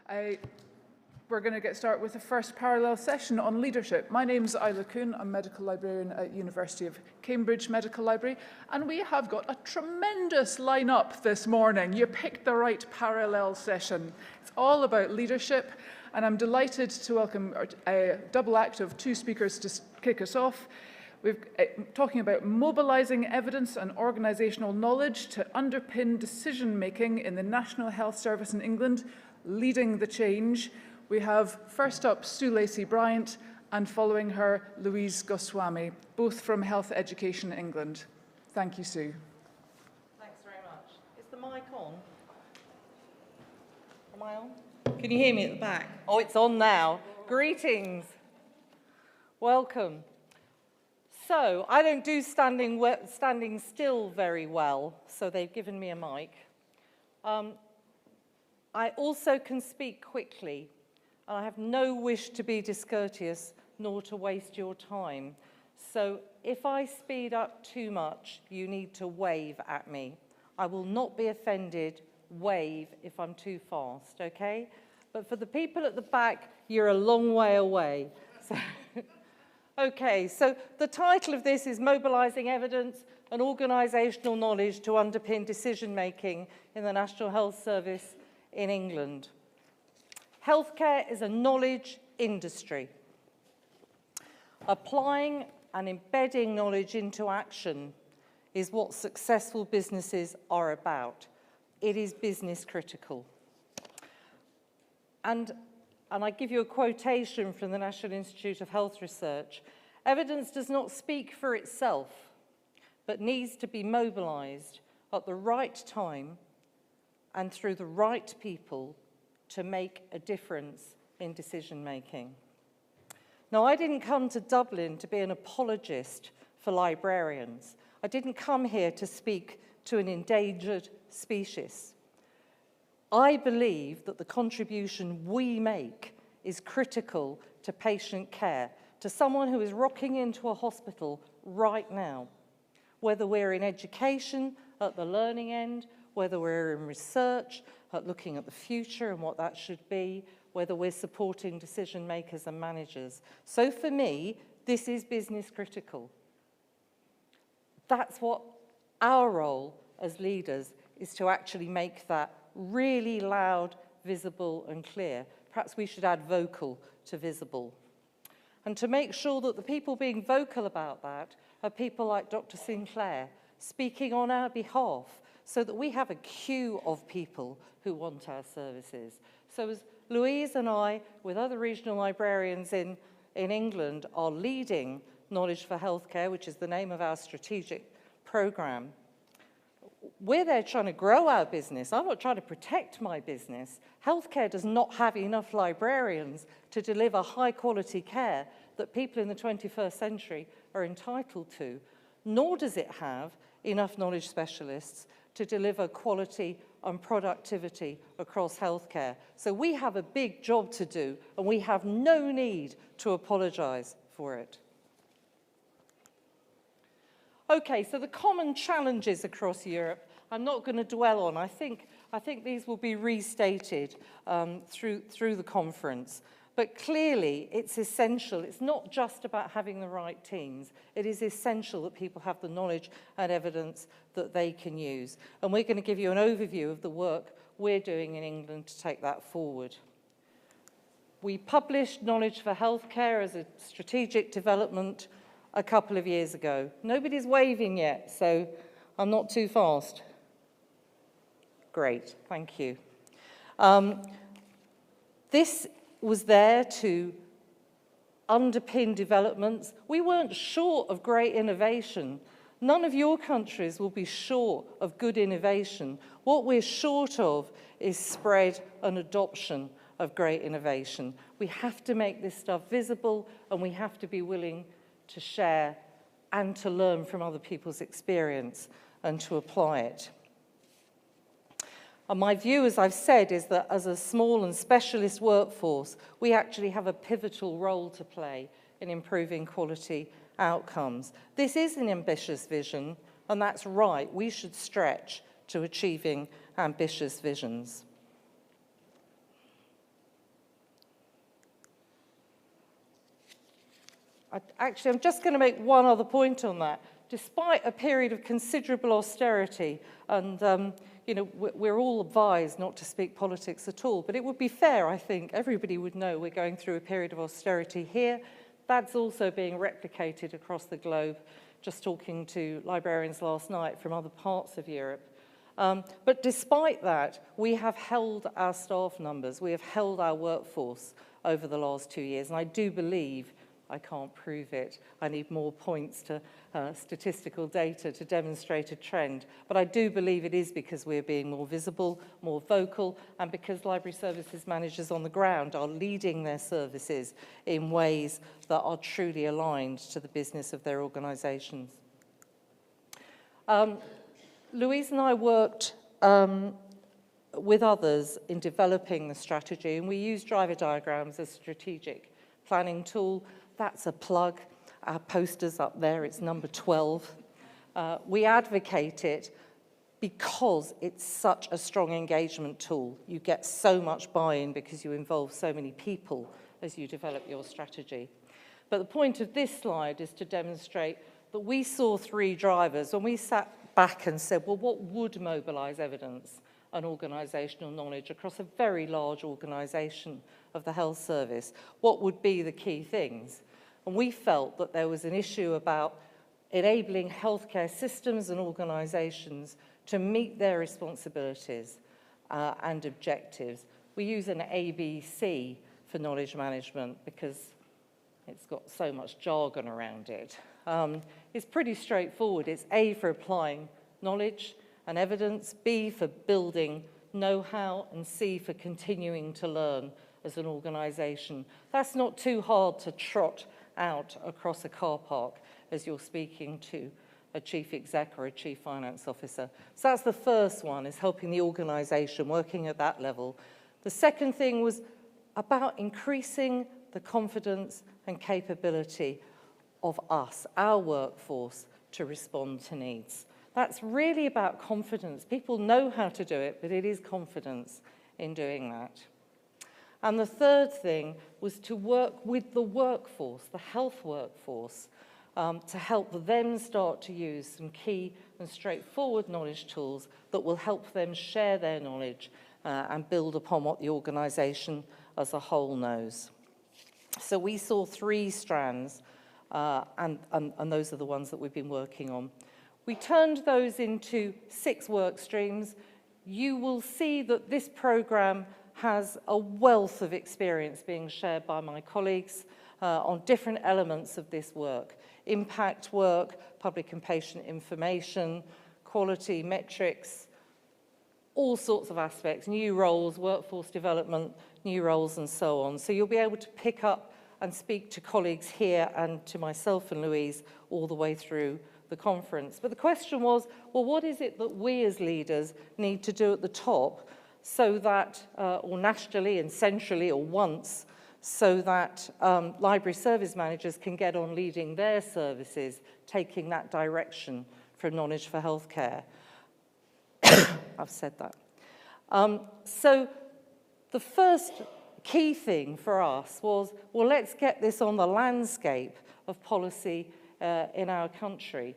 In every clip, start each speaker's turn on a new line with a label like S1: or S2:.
S1: We're going to get started with the first parallel session on leadership. My name's Isla Kuhn. I'm medical librarian at University of Cambridge Medical Library, and we have got a tremendous lineup this morning. You picked the right parallel session. It's all about leadership, and I'm delighted to welcome a double act of two speakers to kick us off. We're talking about mobilising evidence and organisational knowledge to underpin decision-making in the National Health Service in England, leading the change. We have first up Lacey Bryant and following her Louise Goswami, both from Health Education England. Thank you, Sue.
S2: Thanks very much. Is the mic on? Am I on? Can you hear me at the back? Oh, it's on now. Greetings. Welcome. So, I don't do standing still very well, so they've given me a mic. I also can speak quickly, and I have no wish to be discourteous nor to waste your time. So if I speed up too much, you need to wave at me. I will not be offended. Wave if I'm too fast, okay? But for the people at the back, you're a long way away. So, okay, so the title of this is Mobilising Evidence and Organisational Knowledge to Underpin Decision-Making in the National Health Service in England. Healthcare is a knowledge industry. Applying and embedding knowledge into action is what successful businesses are about. It is business critical. And I give you a quotation from the National Institute of Health Research. Evidence does not speak for itself, but needs to be mobilised at the right time and through the right people to make a difference in decision-making. Now, I didn't come to Dublin to be an apologist for librarians. I didn't come here to speak to an endangered species. I believe that the contribution we make is critical to patient care, to someone who is rocking into a hospital right now, whether we're in education at the learning end, whether we're in research, at looking at the future and what that should be, whether we're supporting decision makers and managers. So for me, this is business critical. That's what our role as leaders is, to actually make that really loud, visible and clear. Perhaps we should add vocal to visible. And to make sure that the people being vocal about that are people like Dr. Sinclair, speaking on our behalf, so that we have a queue of people who want our services. So as Louise and I, with other regional librarians in England, are leading Knowledge for Healthcare, which is the name of our strategic programme, we're there trying to grow our business. I'm not trying to protect my business. Healthcare does not have enough librarians to deliver high-quality care that people in the 21st century are entitled to, nor does it have enough knowledge specialists to deliver quality and productivity across healthcare. So we have a big job to do, and we have no need to apologise for it. Okay, so the common challenges across Europe, I'm not going to dwell on. I think these will be restated through the conference. But clearly, it's essential. It's not just about having the right teams. It is essential that people have the knowledge and evidence that they can use. And we're going to give you an overview of the work we're doing in England to take that forward. We published Knowledge for Healthcare as a strategic development a couple of years ago. Nobody's waving yet, so I'm not too fast. Great, thank you. This was there to underpin developments. We weren't short of great innovation. None of your countries will be short of good innovation. What we're short of is spread and adoption of great innovation. We have to make this stuff visible, and we have to be willing to share and to learn from other people's experience and to apply it. And my view, as I've said, is that as a small and specialist workforce, we actually have a pivotal role to play in improving quality outcomes. This is an ambitious vision, and that's right. We should stretch to achieving ambitious visions. I'm just going to make one other point on that. Despite a period of considerable austerity, and you know, we're all advised not to speak politics at all, but it would be fair, I think, everybody would know we're going through a period of austerity here. That's also being replicated across the globe, just talking to librarians last night from other parts of Europe. But despite that, we have held our staff numbers, we have held our workforce over the last 2 years, and I do believe, I can't prove it, I need more points to statistical data to demonstrate a trend, but I do believe it is because we're being more visible, more vocal, and because library services managers on the ground are leading their services in ways that are truly aligned to the business of their organisations. Louise and I worked with others in developing the strategy, and we use driver diagrams as a strategic planning tool. That's a plug. Our poster's up there, it's number 12. We advocate it because it's such a strong engagement tool. You get so much buy-in because you involve so many people as you develop your strategy. But the point of this slide is to demonstrate that we saw 3 drivers when we sat back and said, well, what would mobilise evidence and organisational knowledge across a very large organisation of the health service? What would be the key things? And we felt that there was an issue about enabling healthcare systems and organisations to meet their responsibilities and objectives. We use an ABC for knowledge management because it's got so much jargon around it. It's pretty straightforward. It's A for applying knowledge and evidence, B for building know-how, and C for continuing to learn as an organisation. That's not too hard to trot out across a car park as you're speaking to a chief exec or a chief finance officer. So that's the first one, is helping the organisation, working at that level. The second thing was about increasing the confidence and capability of us, our workforce, to respond to needs. That's really about confidence. People know how to do it, but it is confidence in doing that. And the third thing was to work with the workforce, the health workforce, to help them start to use some key and straightforward knowledge tools that will help them share their knowledge and build upon what the organisation as a whole knows. So we saw 3 strands, and those are the ones that we've been working on. We turned those into 6 work streams. You will see that this programme has a wealth of experience being shared by my colleagues on different elements of this work. Impact work, public and patient information, quality metrics, all sorts of aspects, new roles, workforce development, new roles, and so on. So you'll be able to pick up and speak to colleagues here and to myself and Louise all the way through the conference. But the question was, well, what is it that we as leaders need to do at the top so that, or nationally and centrally or once, so that library service managers can get on leading their services, taking that direction from knowledge for healthcare. I've said that. So the first key thing for us was, well, let's get this on the landscape of policy in our country.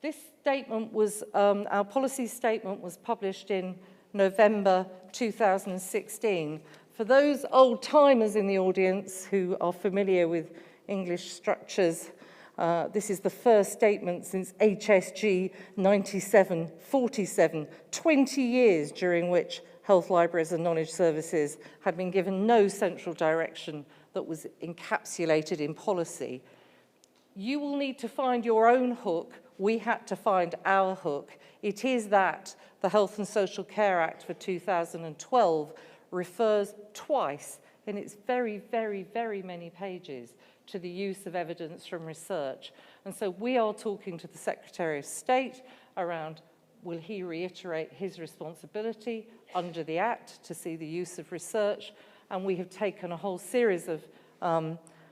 S2: This statement was, our policy statement was published in November 2016. For those old-timers in the audience who are familiar with English structures, this is the first statement since HSG 9747, 20 years during which health libraries and knowledge services had been given no central direction that was encapsulated in policy. You will need to find your own hook. We had to find our hook. It is that the Health and Social Care Act for 2012 refers twice in its very, very, very many pages to the use of evidence from research. And so we are talking to the Secretary of State around, will he reiterate his responsibility under the Act to see the use of research? And we have taken a whole series of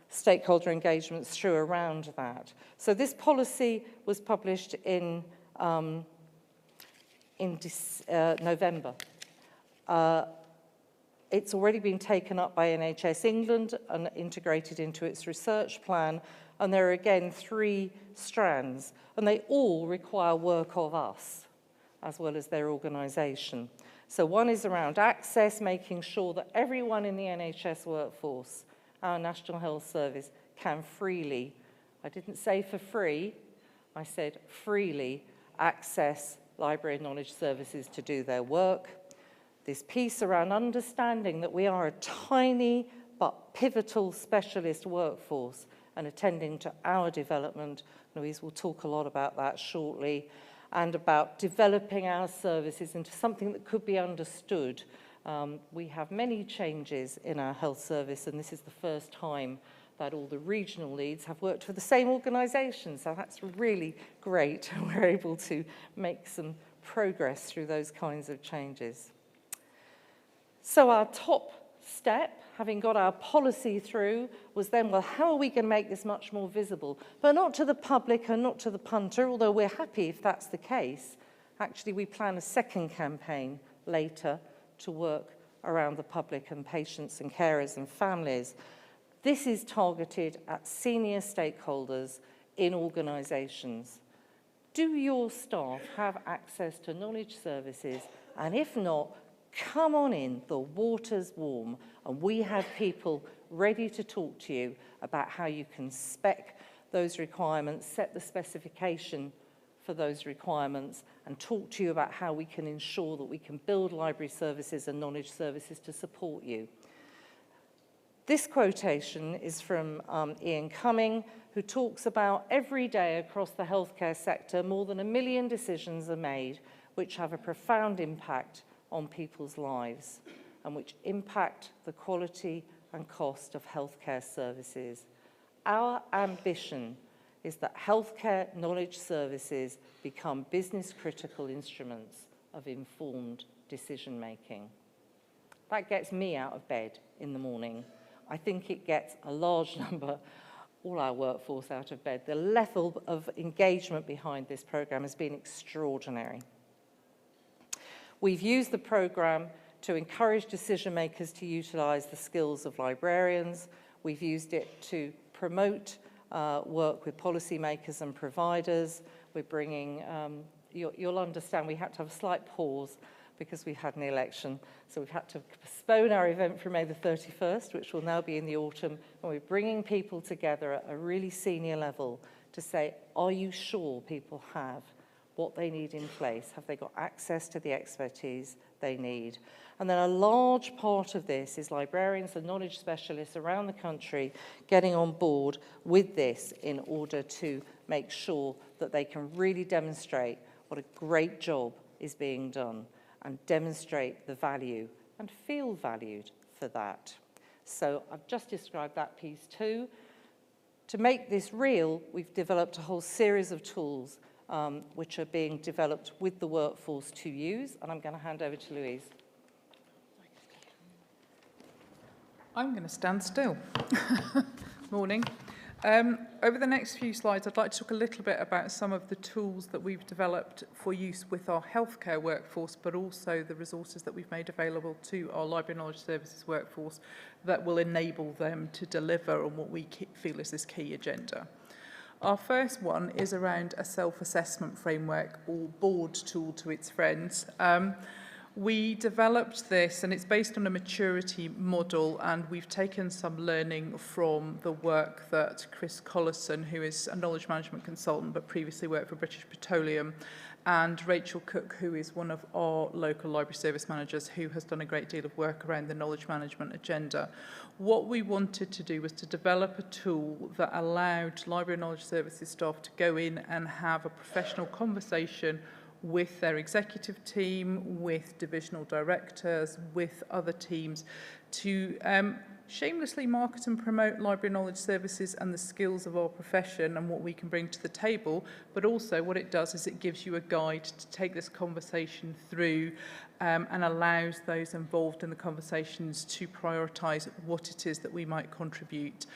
S2: stakeholder engagements through around that. So this policy was published in November. It's already been taken up by NHS England and integrated into its research plan, And there are, again, 3 strands, and they all require work of us, as well as their organisation. So one is around access, making sure that everyone in the NHS workforce, our National Health Service, can freely, I didn't say for free, I said freely access library and knowledge services to do their work. This piece around understanding that we are a tiny but pivotal specialist workforce and attending to our development. Louise will talk a lot about that shortly, and about developing our services into something that could be understood. We have many changes in our health service, and this is the first time that all the regional leads have worked for the same organisation, so that's really great. We're able to make some progress through those kinds of changes. So our top step, having got our policy through, was then, well, how are we going to make this much more visible? But not to the public and not to the punter, although we're happy if that's the case. Actually, we plan a second campaign later to work around the public and patients and carers and families. This is targeted at senior stakeholders in organisations. Do your staff have access to knowledge services? And if not, come on in, the water's warm, and we have people ready to talk to you about how you can spec those requirements, set the specification for those requirements, and talk to you about how we can ensure that we can build library services and knowledge services to support you. This quotation is from Ian Cumming, who talks about every day across the healthcare sector, more than 1 million decisions are made which have a profound impact on people's lives and which impact the quality and cost of healthcare services. Our ambition is that healthcare knowledge services become business-critical instruments of informed decision-making. That gets me out of bed in the morning. I think it gets a large number, all our workforce, out of bed. The level of engagement behind this programme has been extraordinary. We've used the programme to encourage decision makers to utilise the skills of librarians. We've used it to promote work with policymakers and providers. We're bringing, you'll understand we had to have a slight pause because we had an election. So we've had to postpone our event from May the 31st, which will now be in the autumn. And we're bringing people together at a really senior level to say, are you sure people have what they need in place? Have they got access to the expertise they need? And then a large part of this is librarians and knowledge specialists around the country getting on board with this in order to make sure that they can really demonstrate what a great job is being done and demonstrate the value and feel valued for that. So I've just described that piece too. To make this real, we've developed a whole series of tools which are being developed with the workforce to use, and I'm going to hand over to Louise.
S1: I'm going to stand still. Morning. Over the next few slides, I'd like to talk a little bit about some of the tools that we've developed for use with our healthcare workforce, but also the resources that we've made available to our library knowledge services workforce that will enable them to deliver on what we feel is this key agenda. Our first one is around a self-assessment framework, or board tool to its friends. We developed this, and it's based on a maturity model, and we've taken some learning from the work that Chris Collison, who is a knowledge management consultant but previously worked for British Petroleum, and Rachel Cook, who is one of our local library service managers, who has done a great deal of work around the knowledge management agenda. What we wanted to do was to develop a tool that allowed library knowledge services staff to go in and have a professional conversation with their executive team, with divisional directors, with other teams, to shamelessly market and promote library knowledge services and the skills of our profession and what we can bring to the table. But also what it does is it gives you a guide to take this conversation through and allows those involved in the conversations to prioritise what it is that we might contribute.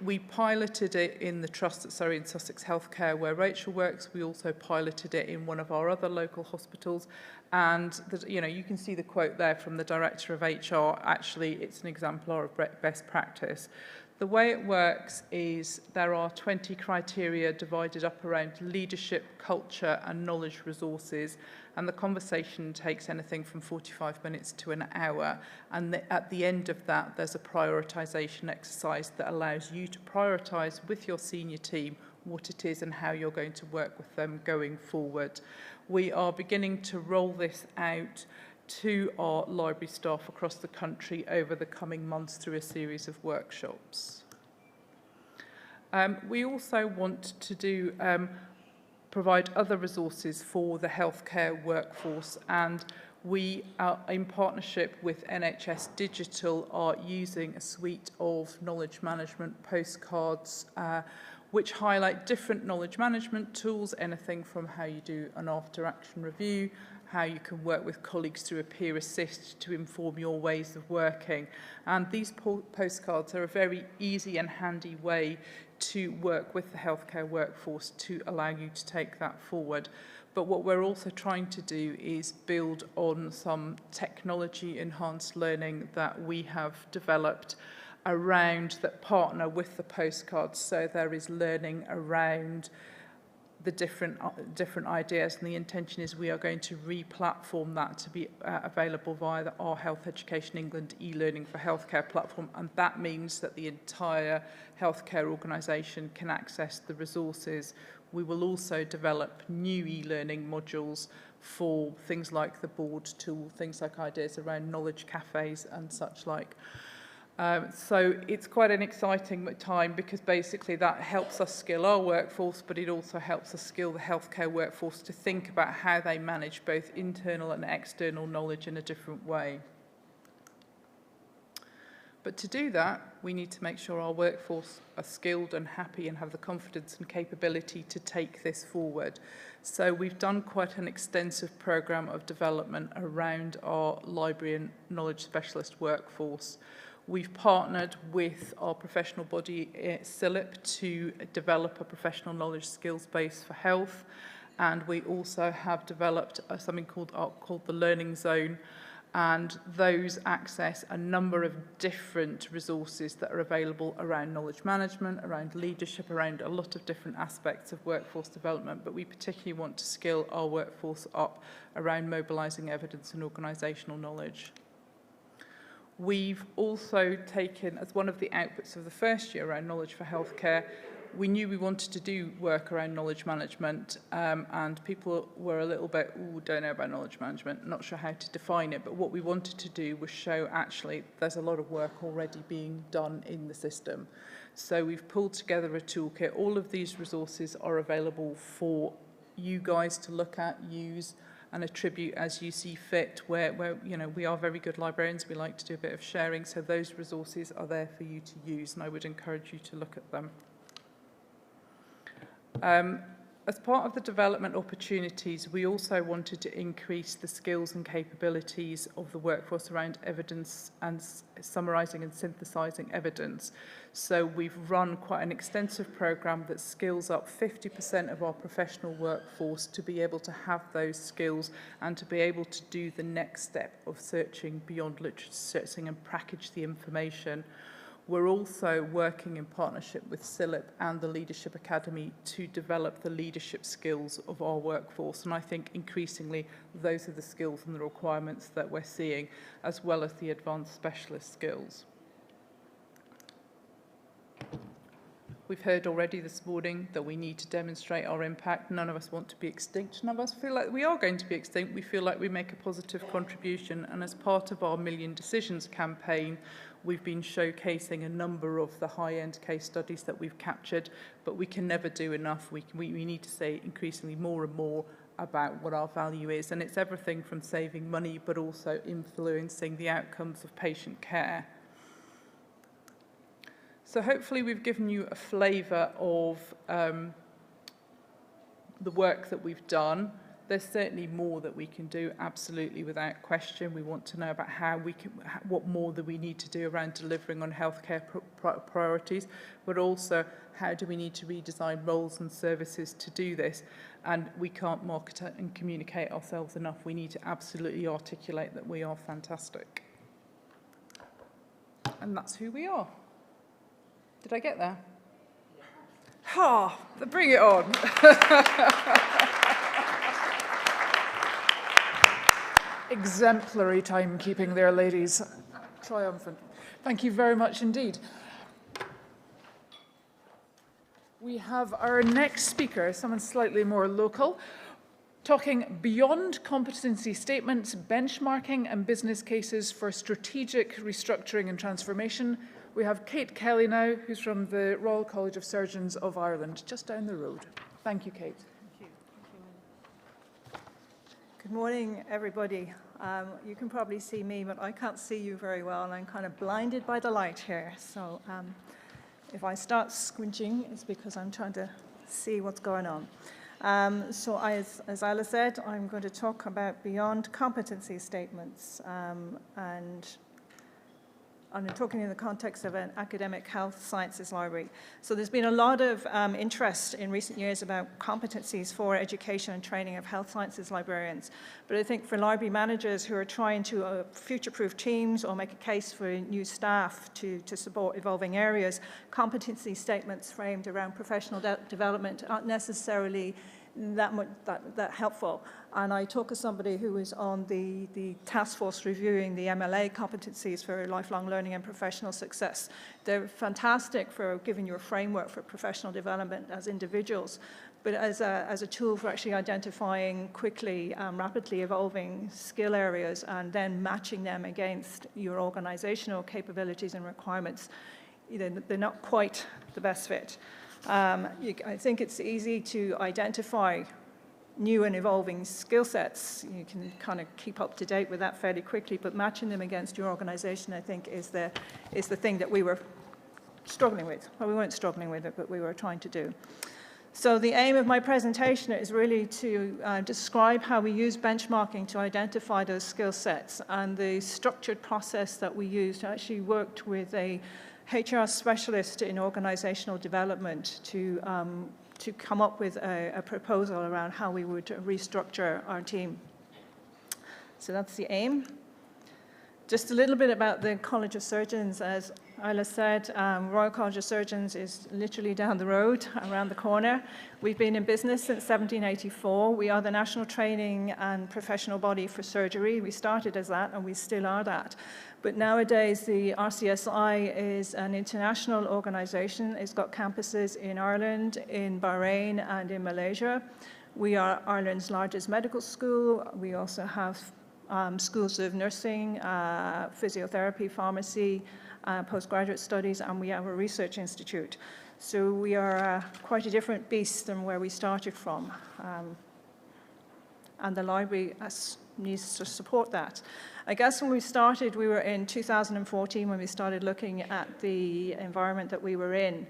S1: We piloted it in the trust at Surrey and Sussex Healthcare where Rachel works. We also piloted it in one of our other local hospitals, and you can see the quote there from the director of HR. Actually, it's an exemplar of best practice. The way it works is there are 20 criteria divided up around leadership, culture and knowledge resources, and the conversation takes anything from 45 minutes to an hour, and at the end of that there's a prioritisation exercise that allows you to prioritise with your senior team what it is and how you're going to work with them going forward. We are beginning to roll this out to our library staff across the country over the coming months through a series of workshops. We also want to provide other resources for the healthcare workforce, and we are in partnership with NHS Digital are using a suite of knowledge management postcards which highlight different knowledge management tools, anything from how you do an after-action review, how you can work with colleagues through a peer assist to inform your ways of working. And these postcards are a very easy and handy way to work with the healthcare workforce to allow you to take that forward. But what we're also trying to do is build on some technology-enhanced learning that we have developed around that partner with the postcards. So there is learning around the different ideas, and the intention is we are going to re-platform that to be available via our Health Education England e-learning for healthcare platform, and that means that the entire healthcare organisation can access the resources. We will also develop new e-learning modules for things like the board tool, things like ideas around knowledge cafes and such like. So it's quite an exciting time because basically that helps us skill our workforce, but it also helps us skill the healthcare workforce to think about how they manage both internal and external knowledge in a different way. But to do that, we need to make sure our workforce are skilled and happy and have the confidence and capability to take this forward. So we've done quite an extensive programme of development around our library and knowledge specialist workforce. We've partnered with our professional body, ICML+EAHIL, to develop a professional knowledge skills base for health. And we also have developed something called the Learning Zone. And those access a number of different resources that are available around knowledge management, around leadership, around a lot of different aspects of workforce development. But we particularly want to skill our workforce up around mobilising evidence and organisational knowledge. We've also taken, as one of the outputs of the first year around knowledge for healthcare, we knew we wanted to do work around knowledge management, and people were a little bit, don't know about knowledge management, not sure how to define it, but what we wanted to do was show actually there's a lot of work already being done in the system. So we've pulled together a toolkit. All of these resources are available for you guys to look at, use, and attribute as you see fit, where you know, we are very good librarians, we like to do a bit of sharing, so those resources are there for you to use, and I would encourage you to look at them. As part of the development opportunities, we also wanted to increase the skills and capabilities of the workforce around evidence and summarising and synthesising evidence. So we've run quite an extensive programme that skills up 50% of our professional workforce to be able to have those skills and to be able to do the next step of searching beyond literature, searching and package the information. We're also working in partnership with ICML+EAHIL and the Leadership Academy to develop the leadership skills of our workforce. And I think increasingly those are the skills and the requirements that we're seeing, as well as the advanced specialist skills. We've heard already this morning that we need to demonstrate our impact. None of us want to be extinct. None of us feel like we are going to be extinct. We feel like we make a positive contribution. And as part of our Million Decisions campaign, we've been showcasing a number of the high-end case studies that we've captured, but we can never do enough. We need to say increasingly more and more about what our value is. And it's everything from saving money, but also influencing the outcomes of patient care. So hopefully we've given you a flavour of the work that we've done. There's certainly more that we can do, absolutely, without question. We want to know about how we can, what more that we need to do around delivering on healthcare priorities, but also how do we need to redesign roles and services to do this. And we can't market and communicate ourselves enough. We need to absolutely articulate that we are fantastic. And that's who we are. Did I get there? Oh, bring it on. Exemplary timekeeping there, ladies. Triumphant. Thank you very much indeed. We have our next speaker, someone slightly more local, talking beyond competency statements, benchmarking and business cases for strategic restructuring and transformation. We have Kate Kelly now, who's from the Royal College of Surgeons of Ireland, just down the road. Thank you, Kate.
S3: Thank you. Good morning, everybody. You can probably see me, but I can't see you very well, and I'm kind of blinded by the light here. So if I start squinching, it's because I'm trying to see what's going on. So as Isla said, I'm going to talk about beyond competency statements, and I'm talking in the context of an academic health sciences library. So there's been a lot of interest in recent years about competencies for education and training of health sciences librarians. But I think for library managers who are trying to future-proof teams or make a case for new staff to support evolving areas, competency statements framed around professional development aren't necessarily that helpful. And I talk as somebody who is on the task force reviewing the MLA competencies for lifelong learning and professional success. They're fantastic for giving you a framework for professional development as individuals, but as a tool for actually identifying quickly, rapidly evolving skill areas and then matching them against your organizational capabilities and requirements, they're not quite the best fit. I think it's easy to identify new and evolving skill sets. You can kind of keep up to date with that fairly quickly, but matching them against your organization, I think, is the thing that we were struggling with. Well, we weren't struggling with it, but we were trying to do. So the aim of my presentation is really to describe how we use benchmarking to identify those skill sets and the structured process that we used. I actually worked with a HR specialist in organizational development to come up with a proposal around how we would restructure our team. So that's the aim. Just a little bit about the College of Surgeons. As Isla said, Royal College of Surgeons is literally down the road, around the corner. We've been in business since 1784. We are the national training and professional body for surgery. We started as that, and we still are that. But nowadays, the RCSI is an international organization. It's got campuses in Ireland, in Bahrain, and in Malaysia. We are Ireland's largest medical school. We also have schools of nursing, physiotherapy, pharmacy, postgraduate studies, and we have a research institute. So we are quite a different beast than where we started from. And the library needs to support that. I guess when we started, we were in 2014 when we started looking at the environment that we were in.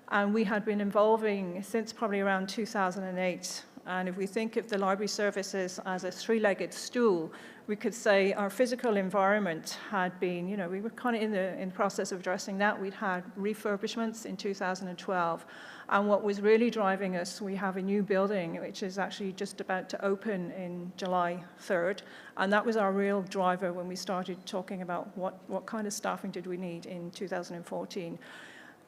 S3: And we had been evolving since probably around 2008. And if we think of the library services as a three-legged stool, we could say our physical environment had been, we were kind of in the process of addressing that. We'd had refurbishments in 2012. And what was really driving us, we have a new building, which is actually just about to open in July 3rd. And that was our real driver when we started talking about what kind of staffing did we need in 2014.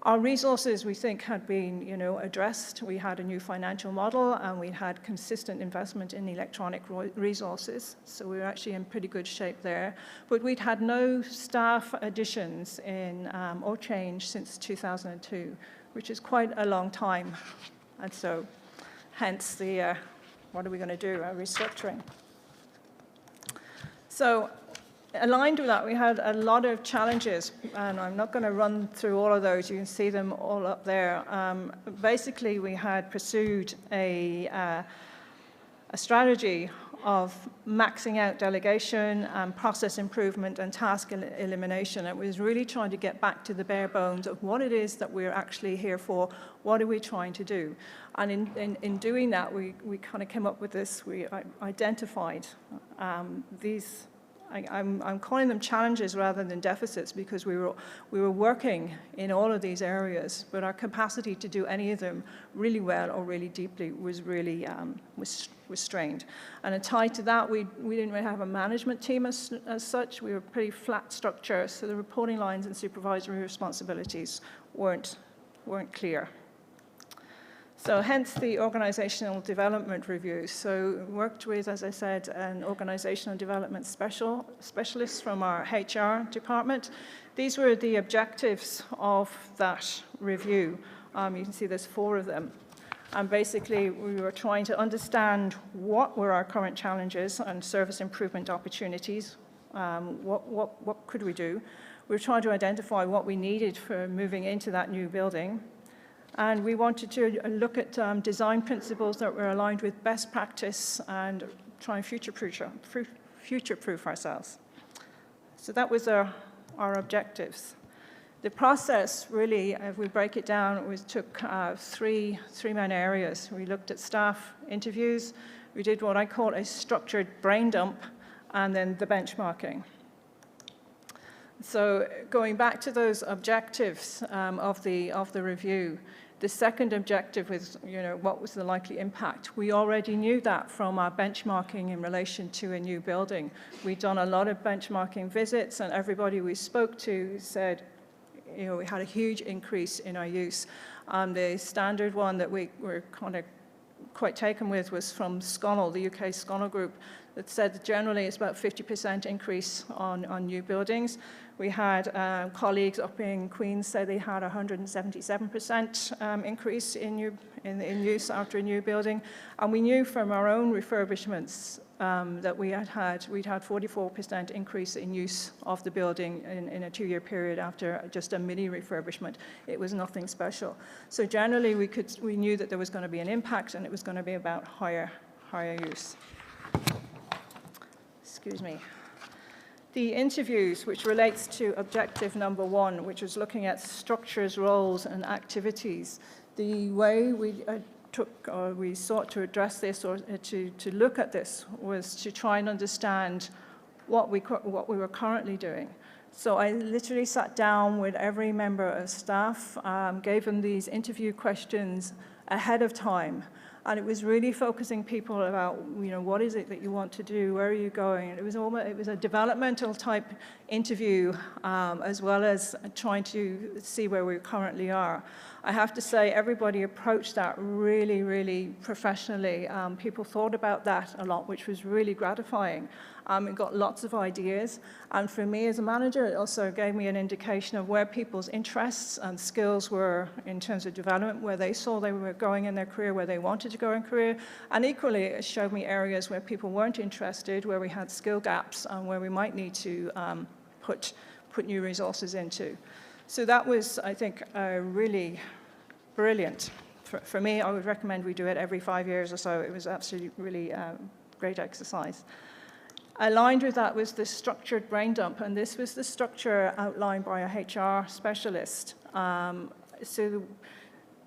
S3: Our resources, we think, had been, addressed. We had a new financial model, and we had consistent investment in electronic resources. So we were actually in pretty good shape there. But we'd had no staff additions or change since 2002, which is quite a long time. And so, hence the, what are we going to do, our restructuring. So, aligned with that, we had a lot of challenges, and I'm not going to run through all of those. You can see them all up there. Basically, we had pursued a strategy of maxing out delegation and process improvement and task elimination. It was really trying to get back to the bare bones of what it is that we're actually here for, what are we trying to do. And in doing that, we kind of came up with this, we identified these, I'm calling them challenges rather than deficits, because we were working in all of these areas, but our capacity to do any of them really well or really deeply was really was strained. And tied to that, we didn't really have a management team as such. We were pretty flat structure, so the reporting lines and supervisory responsibilities weren't weren't clear. So hence the organizational development review. So worked with, as I said, an organizational development specialist from our HR department. These were the objectives of that review. You can see there's 4 of them. And basically, we were trying to understand what were our current challenges and service improvement opportunities. What could we do? We were trying to identify what we needed for moving into that new building. And we wanted to look at design principles that were aligned with best practice and try and future-proof ourselves. So that was our objectives. The process really, if we break it down, took three main areas. We looked at staff interviews, we did what I call a structured brain dump, and then the benchmarking. So going back to those objectives of the review, the second objective was, what was the likely impact? We already knew that from our benchmarking in relation to a new building. We'd done a lot of benchmarking visits, and everybody we spoke to said, we had a huge increase in our use. The standard one that we were kind of quite taken with was from Sconnell, the UK Sconnell group, that said that generally it's about 50% increase on new buildings. We had colleagues up in Queens say they had 177% increase in use after a new building. And we knew from our own refurbishments that we'd had 44% increase in use of the building in a 2-year period after just a mini refurbishment. It was nothing special. So generally we knew that there was going to be an impact, and it was going to be about higher use. Excuse me. The interviews, which relates to objective number 1, which was looking at structures, roles, and activities. The way we sought to address this or to look at this was to try and understand what we were currently doing. So I literally sat down with every member of staff, gave them these interview questions ahead of time. And it was really focusing people about, what is it that you want to do? Where are you going? And it was a developmental type interview, as well as trying to see where we currently are. I have to say, everybody approached that really, really professionally. People thought about that a lot, which was really gratifying. It got lots of ideas. And for me as a manager, it also gave me an indication of where people's interests and skills were in terms of development, where they saw they were going in their career, where they wanted to go in career. And equally, it showed me areas where people weren't interested, where we had skill gaps, and where we might need to put new resources into. So that was, I think, really brilliant. For me, I would recommend we do it every 5 years or so. It was absolutely really great exercise. Aligned with that was the structured brain dump, and this was the structure outlined by a HR specialist. So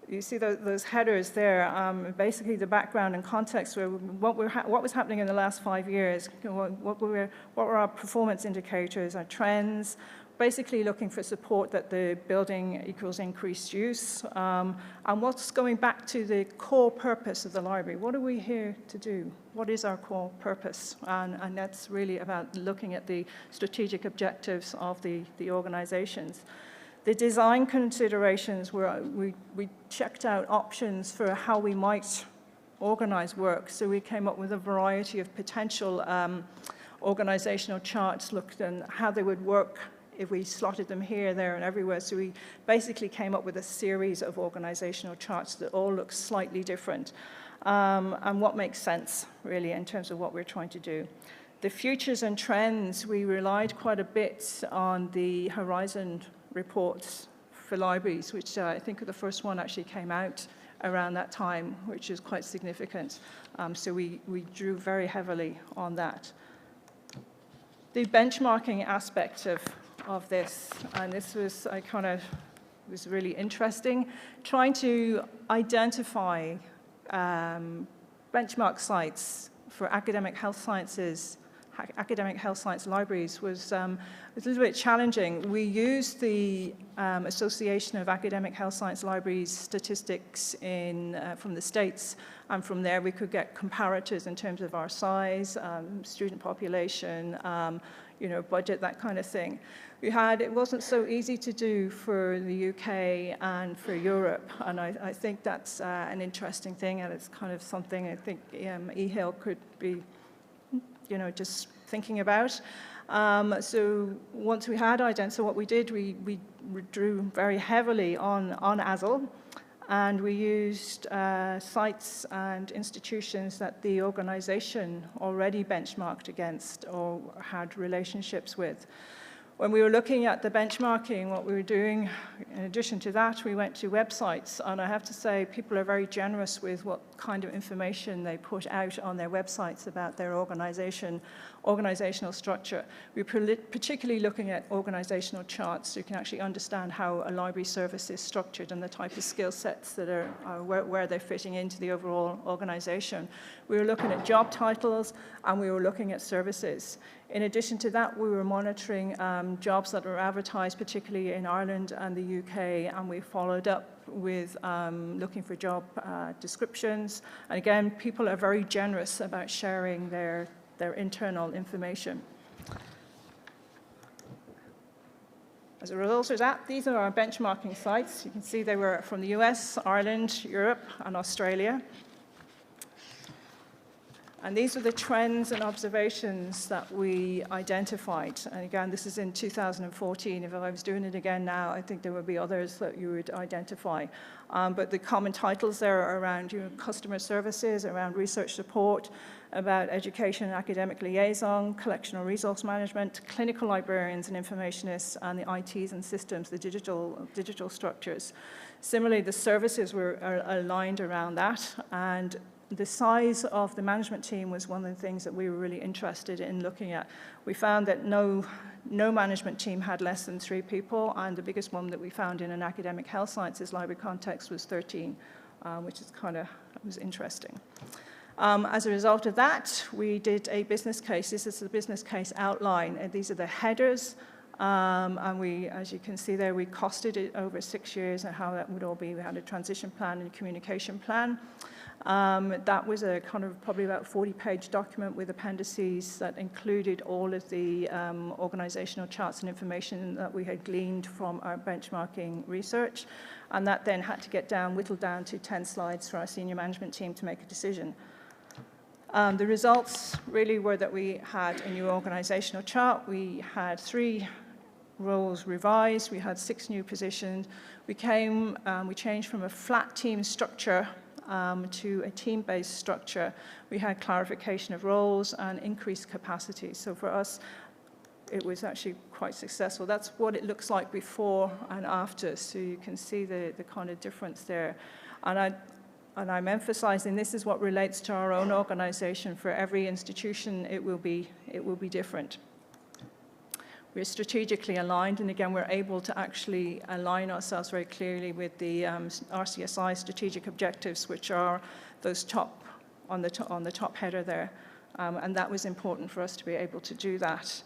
S3: you see those headers there, basically the background and context were what was happening in the last 5 years, what were our performance indicators, our trends, basically looking for support that the building equals increased use, and what's going back to the core purpose of the library. What are we here to do? What is our core purpose? And that's really about looking at the strategic objectives of the organizations. The design considerations were, we checked out options for how we might organize work. So we came up with a variety of potential organizational charts, looked at how they would work if we slotted them here, there, and everywhere. So we basically came up with a series of organizational charts that all look slightly different, and what makes sense, really, in terms of what we're trying to do. The futures and trends, we relied quite a bit on the Horizon reports for libraries, which I think the first one actually came out around that time, which is quite significant. So we drew very heavily on that. The benchmarking aspect of this, and this was, was really interesting, trying to identify benchmark sites for academic health sciences, academic health science libraries was a little bit challenging. We used the Association of Academic Health Science Libraries statistics from the States, and from there we could get comparators in terms of our size, student population, budget, that kind of thing. It wasn't so easy to do for the UK and for Europe, and I think that's an interesting thing, and it's kind of something I think EAHIL could be, just thinking about. So once we had identified, so what we did, we drew very heavily on ASIL, and we used sites and institutions that the organization already benchmarked against or had relationships with. When we were looking at the benchmarking, what we were doing, in addition to that, we went to websites, and I have to say people are very generous with what kind of information they put out on their websites about their organizational structure. We were particularly looking at organizational charts, so you can actually understand how a library service is structured and the type of skill sets that are where they're fitting into the overall organization. We were looking at job titles, and we were looking at services. In addition to that, we were monitoring jobs that were advertised, particularly in Ireland and the UK, and we followed up with looking for job descriptions. And again, people are very generous about sharing their internal information. As a result of that, these are our benchmarking sites. You can see they were from the US, Ireland, Europe, and Australia. And these are the trends and observations that we identified. And again, this is in 2014. If I was doing it again now, I think there would be others that you would identify. But the common titles there are around customer services, around research support, about education and academic liaison, collectional resource management, clinical librarians and informationists, and the ITs and systems, the digital structures. Similarly, the services were aligned around that, and the size of the management team was one of the things that we were really interested in looking at. We found that no management team had less than 3 people, and the biggest one that we found in an academic health sciences library context was 13, which is was interesting. As a result of that, we did a business case. This is the business case outline, and these are the headers. And we, as you can see there, we costed it over 6 years and how that would all be. We had a transition plan and a communication plan. That was a kind of probably about 40-page document with appendices that included all of the organizational charts and information that we had gleaned from our benchmarking research. And that then had to get whittled down to 10 slides for our senior management team to make a decision. The results really were that we had a new organizational chart. We had 3 roles revised. We had 6 new positions. We changed from a flat team structure to a team-based structure. We had clarification of roles and increased capacity. So for us, it was actually quite successful. That's what it looks like before and after. So you can see the kind of difference there. And I'm emphasizing this is what relates to our own organization. For every institution, it will be different. We're strategically aligned, and again, we're able to actually align ourselves very clearly with the RCSI strategic objectives, which are those on the top header there. And that was important for us to be able to do that.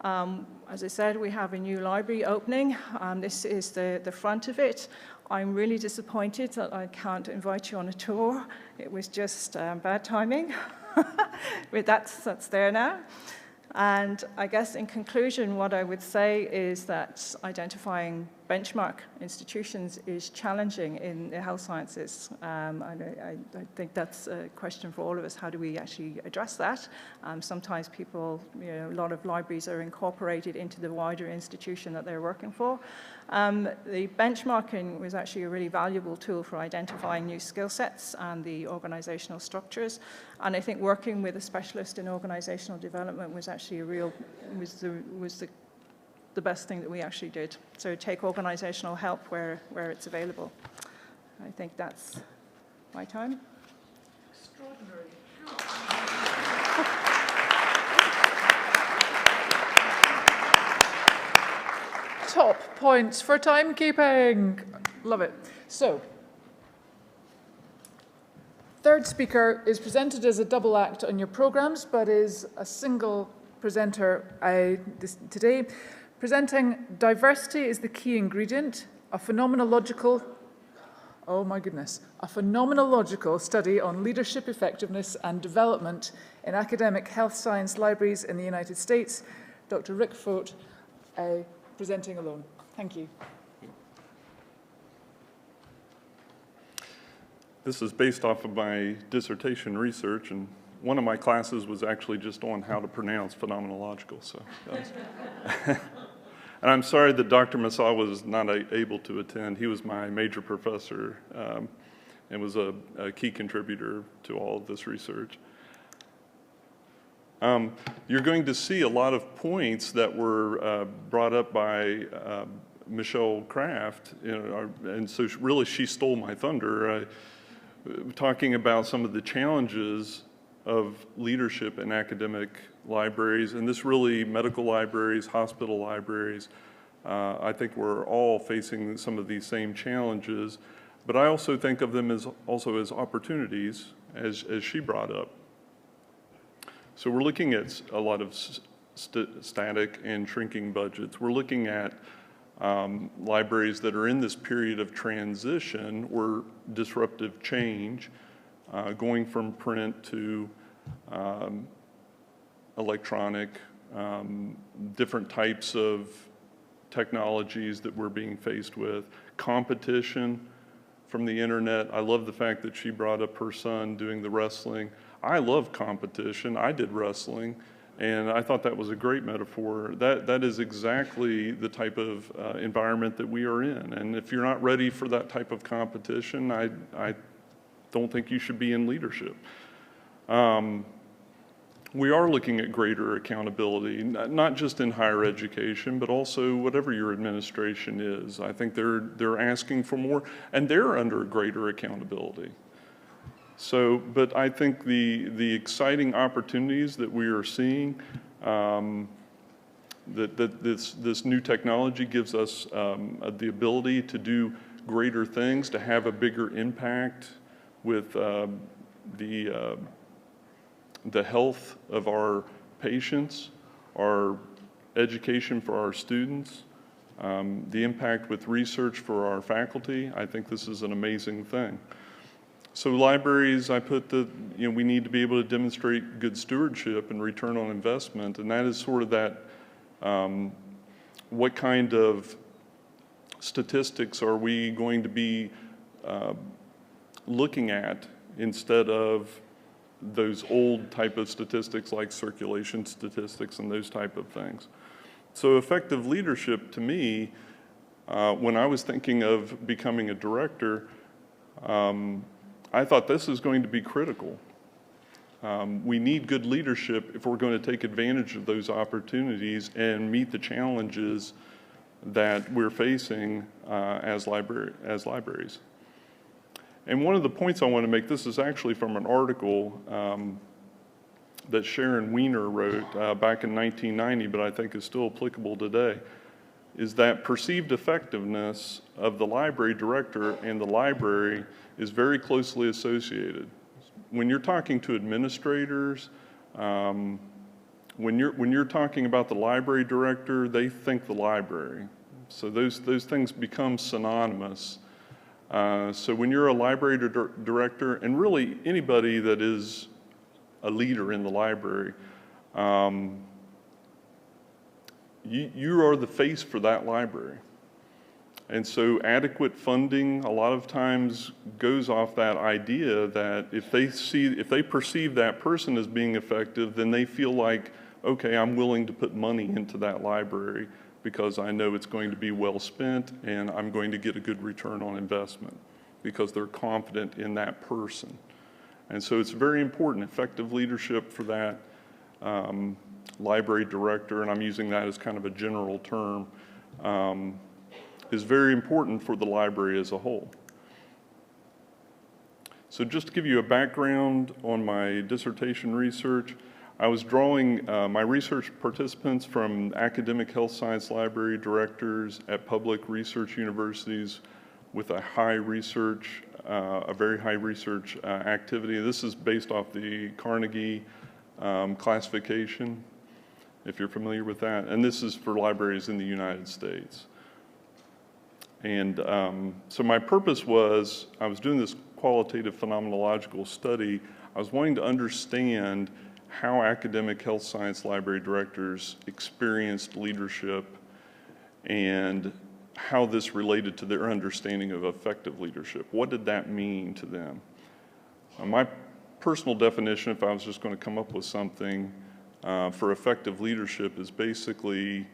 S3: As I said, we have a new library opening. This is the front of it. I'm really disappointed that I can't invite you on a tour. It was just bad timing. But that's there now. And I guess in conclusion, what I would say is that identifying benchmark institutions is challenging in the health sciences. I think that's a question for all of us. How do we actually address that? Sometimes people, a lot of libraries are incorporated into the wider institution that they're working for. The benchmarking was actually a really valuable tool for identifying new skill sets and the organizational structures. And I think working with a specialist in organizational development was actually the best thing that we actually did. So take organizational help where it's available. I think that's my time.
S1: Extraordinary. Top points for timekeeping. Love it. So, third speaker is presented as a double act on your programs, but is a single presenter today, presenting Diversity is the Key Ingredient, a phenomenological study on leadership effectiveness and development in academic health science libraries in the United States. Dr. Rick Fote, presenting alone. Thank you.
S4: This is based off of my dissertation research, and one of my classes was actually just on how to pronounce phenomenological. So, and I'm sorry that Dr. Massaw was not able to attend. He was my major professor and was a key contributor to all of this research. You're going to see a lot of points that were brought up by Michelle Kraft, and so really she stole my thunder, talking about some of the challenges of leadership in academic libraries, and this really medical libraries, hospital libraries. I think we're all facing some of these same challenges, but I also think of them as opportunities, as she brought up. So we're looking at a lot of static and shrinking budgets. We're looking at libraries that are in this period of transition or disruptive change, going from print to electronic, different types of technologies that we're being faced with, competition from the internet. I love the fact that she brought up her son doing the wrestling. I love competition. I did wrestling, and I thought that was a great metaphor. That is exactly the type of environment that we are in, and if you're not ready for that type of competition, I don't think you should be in leadership. We are looking at greater accountability, not just in higher education, but also whatever your administration is. I think they're asking for more, and they're under greater accountability. So, but I think the exciting opportunities that we are seeing, that this new technology gives us the ability to do greater things, to have a bigger impact with the health of our patients, our education for our students, the impact with research for our faculty. I think this is an amazing thing. So libraries, I put we need to be able to demonstrate good stewardship and return on investment, and that is sort of that, what kind of statistics are we going to be looking at instead of those old type of statistics like circulation statistics and those type of things. So effective leadership to me, when I was thinking of becoming a director, I thought this is going to be critical. We need good leadership if we're going to take advantage of those opportunities and meet the challenges that we're facing as libraries. And one of the points I want to make, this is actually from an article that Sharon Weiner wrote back in 1990, but I think is still applicable today, is that perceived effectiveness of the library director and the library is very closely associated. When you're talking to administrators, when you're talking about the library director, they think the library. So those things become synonymous. So when you're a library director, and really anybody that is a leader in the library, you are the face for that library. And so adequate funding a lot of times goes off that idea that if they perceive that person as being effective, then they feel like, okay, I'm willing to put money into that library because I know it's going to be well spent and I'm going to get a good return on investment because they're confident in that person. And so it's very important, effective leadership for that library director, and I'm using that as kind of a general term, is very important for the library as a whole. So just to give you a background on my dissertation research, I was drawing my research participants from academic health science library directors at public research universities with a very high research activity. This is based off the Carnegie classification. if you're familiar with that. And this is for libraries in the United States. And so my purpose was, I was doing this qualitative phenomenological study. I was wanting to understand how academic health science library directors experienced leadership and how this related to their understanding of effective leadership. What did that mean to them? My personal definition, if I was just going to come up with something for effective leadership, is basically,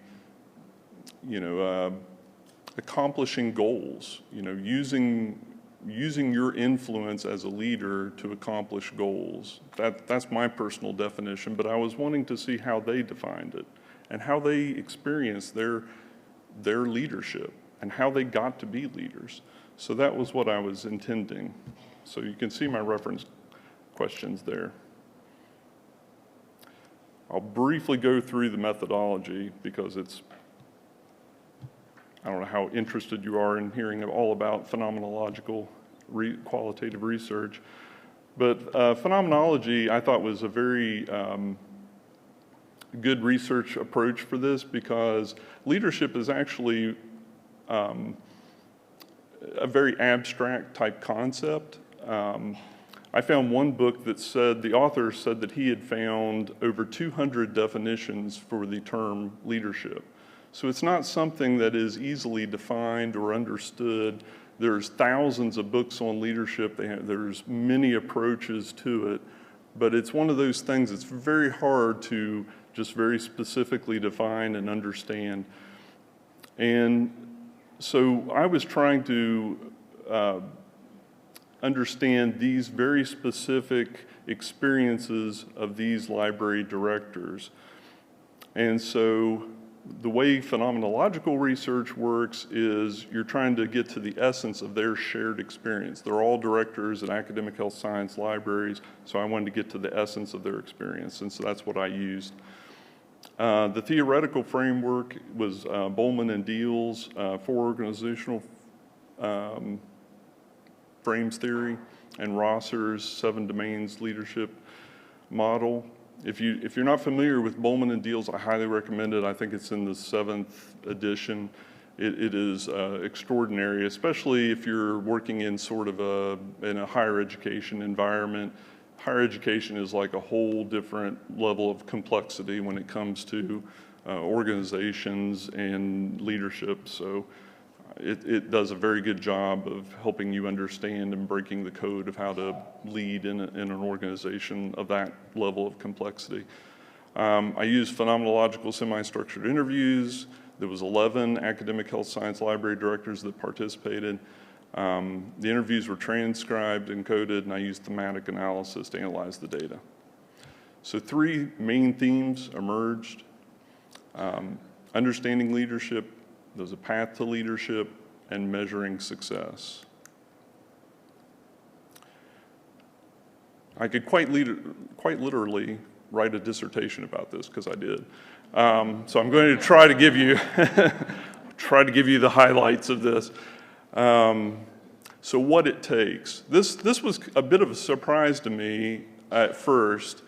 S4: accomplishing goals, using your influence as a leader to accomplish goals. That's my personal definition, but I was wanting to see how they defined it and how they experienced their leadership and how they got to be leaders. So that was what I was intending. So you can see my reference questions there. I'll briefly go through the methodology because I don't know how interested you are in hearing all about phenomenological qualitative research, but phenomenology I thought was a very good research approach for this because leadership is actually a very abstract type concept. I found one book that said, the author said that he had found over 200 definitions for the term leadership. So it's not something that is easily defined or understood. There's thousands of books on leadership. There's many approaches to it, but it's one of those things that's very hard to just very specifically define and understand. And so I was trying to understand these very specific experiences of these library directors. And so the way phenomenological research works is you're trying to get to the essence of their shared experience. They're all directors at academic health science libraries, so I wanted to get to the essence of their experience, and so that's what I used. The theoretical framework was Bowman and Deal's 4 organizational frames theory and Rosser's 7 domains leadership model. If you're not familiar with Bowman and Deal's, I highly recommend it. I think it's in the 7th edition. It is extraordinary, especially if you're working in sort of in a higher education environment. Higher education is like a whole different level of complexity when it comes to organizations and leadership. So it does a very good job of helping you understand and breaking the code of how to lead in an organization of that level of complexity. I used phenomenological semi-structured interviews. There was 11 academic health science library directors that participated. The interviews were transcribed, encoded, and I used thematic analysis to analyze the data. So 3 main themes emerged. Understanding leadership, there's a path to leadership, and measuring success. I could quite literally write a dissertation about this because I did. So I'm going to try to give you the highlights of this. So what it takes. This was a bit of a surprise to me at first,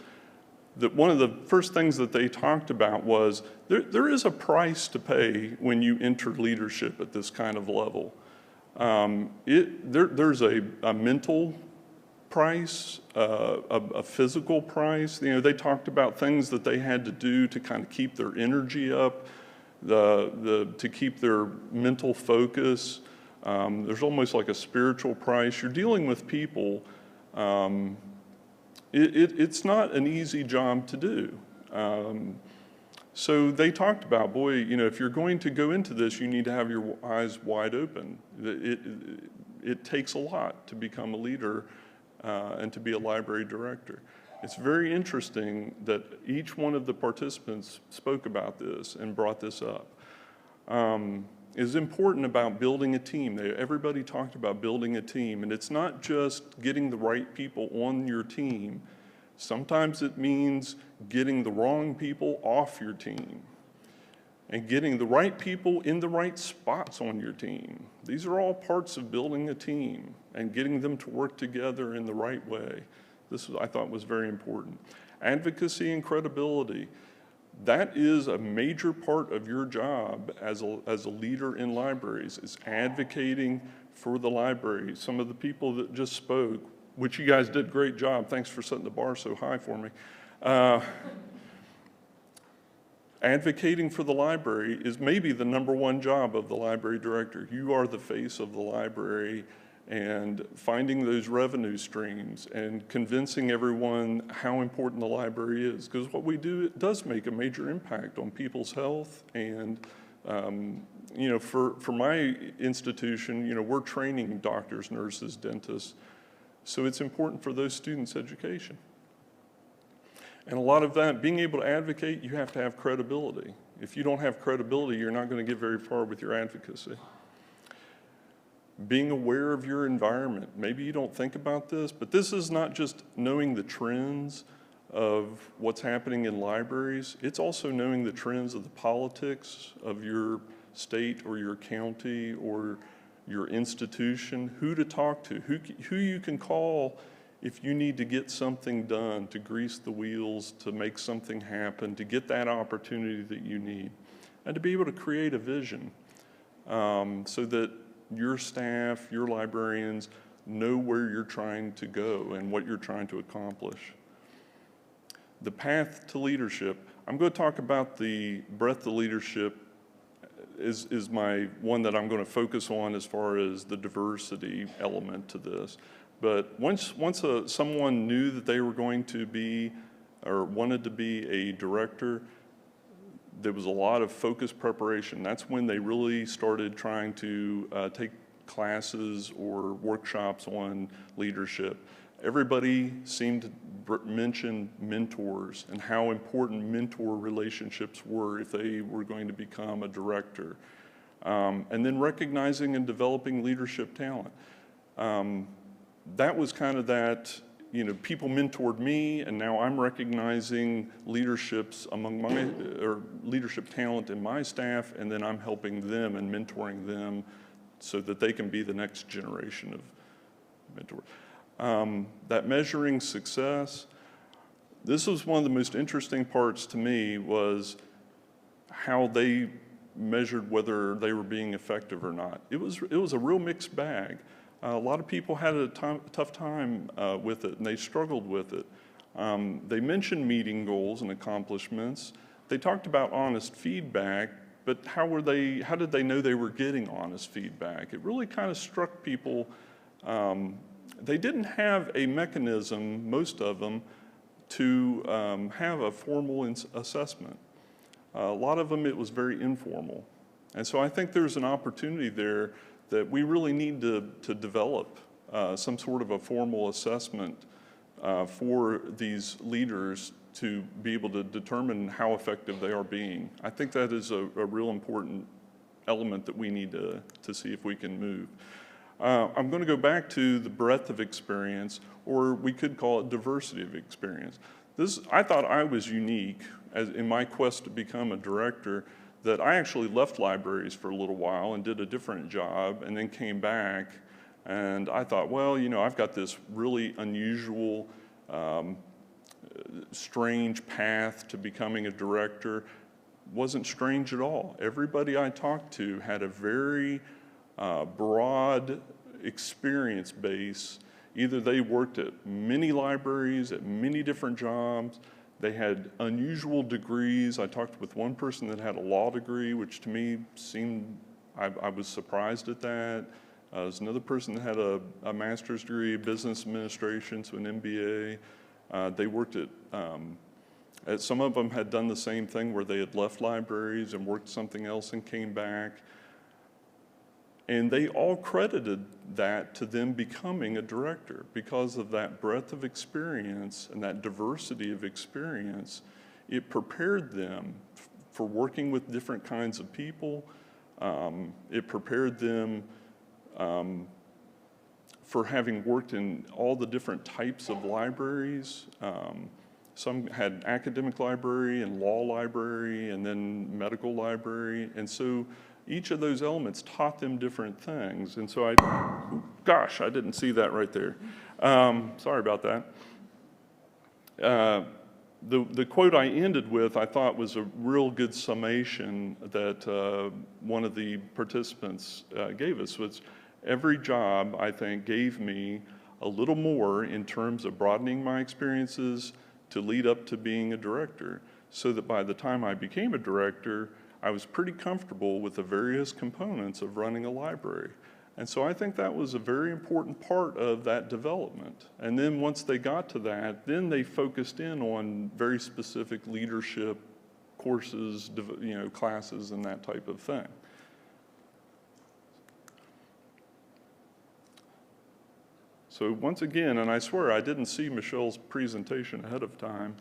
S4: that one of the first things that they talked about was there is a price to pay when you enter leadership at this kind of level. There's a mental price, a physical price. They talked about things that they had to do to kind of keep their energy up, to keep their mental focus. There's almost like a spiritual price. You're dealing with people. It's not an easy job to do. So they talked about, boy, if you're going to go into this, you need to have your eyes wide open. It takes a lot to become a leader and to be a library director. It's very interesting that each one of the participants spoke about this and brought this up. Is important about building a team. Everybody talked about building a team, and it's not just getting the right people on your team. Sometimes it means getting the wrong people off your team and getting the right people in the right spots on your team. These are all parts of building a team and getting them to work together in the right way. This, I thought, was very important. Advocacy and credibility. That is a major part of your job as a leader in libraries, is advocating for the library. Some of the people that just spoke, which you guys did a great job, thanks for setting the bar so high for me. Advocating for the library is maybe the #1 job of the library director. You are the face of the library, and finding those revenue streams and convincing everyone how important the library is. Because what we do, it does make a major impact on people's health. And you know, for my institution, you know, we're training doctors, nurses, dentists. So it's important for those students' education. And a lot of that, being able to advocate, you have to have credibility. If you don't have credibility, you're not going to get very far with your advocacy. Being aware of your environment. Maybe you don't think about this, but this is not just knowing the trends of what's happening in libraries. It's also knowing the trends of the politics of your state or your county or your institution, who to talk to, who you can call if you need to get something done, to grease the wheels, to make something happen, to get that opportunity that you need, and to be able to create a vision so that your staff, your librarians know where you're trying to go and what you're trying to accomplish. The path to leadership, I'm going to talk about the breadth of leadership is my one that I'm going to focus on as far as the diversity element to this. But once someone knew that they were going to be or wanted to be a director, there was a lot of focused preparation. That's when they really started trying to take classes or workshops on leadership. Everybody seemed to mention mentors and how important mentor relationships were if they were going to become a director. And then recognizing and developing leadership talent. That was kind of that, you know, people mentored me, and now I'm recognizing leaderships among my, or leadership talent in my staff, and then I'm helping them and mentoring them so that they can be the next generation of mentors. That measuring success, this was one of the most interesting parts to me, was how they measured whether they were being effective or not. It was a real mixed bag. A lot of people had a tough time with it, and they struggled with it. They mentioned meeting goals and accomplishments. They talked about honest feedback, but how did they know they were getting honest feedback? It really kind of struck people. They didn't have a mechanism, most of them, to have a formal assessment. A lot of them, it was very informal. And so I think there's an opportunity there that we really need to develop some sort of a formal assessment for these leaders to be able to determine how effective they are being. I think that is a real important element that we need to see if we can move. I'm going to go back to the breadth of experience, or we could call it diversity of experience. I thought I was unique in my quest to become a director, that I actually left libraries for a little while and did a different job and then came back, and I thought, well, you know, I've got this really unusual, strange path to becoming a director. Wasn't strange at all. Everybody I talked to had a very broad experience base. Either they worked at many libraries, at many different jobs. They had unusual degrees. I talked with one person that had a law degree, which to me seemed, I was surprised at that. There's another person that had a master's degree in business administration, so an MBA. They worked at, some of them had done the same thing where they had left libraries and worked something else and came back. And they all credited that to them becoming a director because of that breadth of experience and that diversity of experience. It prepared them for working with different kinds of people. It prepared them for having worked in all the different types of libraries. Some had academic library and law library and then medical library. And so each of those elements taught them different things. And so gosh, I didn't see that right there. Sorry about that. The quote I ended with, I thought, was a real good summation that one of the participants gave us. Was every job, I think, gave me a little more in terms of broadening my experiences to lead up to being a director, so that by the time I became a director, I was pretty comfortable with the various components of running a library. And so I think that was a very important part of that development. And then once they got to that, then they focused in on very specific leadership courses, classes, and that type of thing. So once again, and I swear I didn't see Michelle's presentation ahead of time,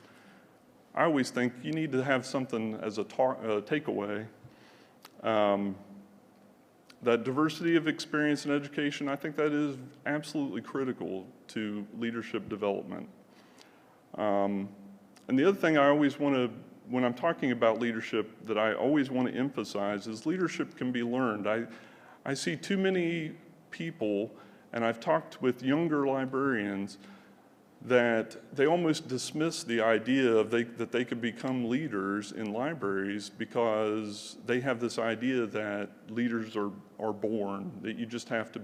S4: I always think you need to have something as a takeaway. That diversity of experience and education, I think that is absolutely critical to leadership development. And the other thing I always want to, when I'm talking about leadership, that I always want to emphasize is leadership can be learned. I see too many people, and I've talked with younger librarians, that they almost dismiss the idea of that they could become leaders in libraries because they have this idea that leaders are born, that you just have to,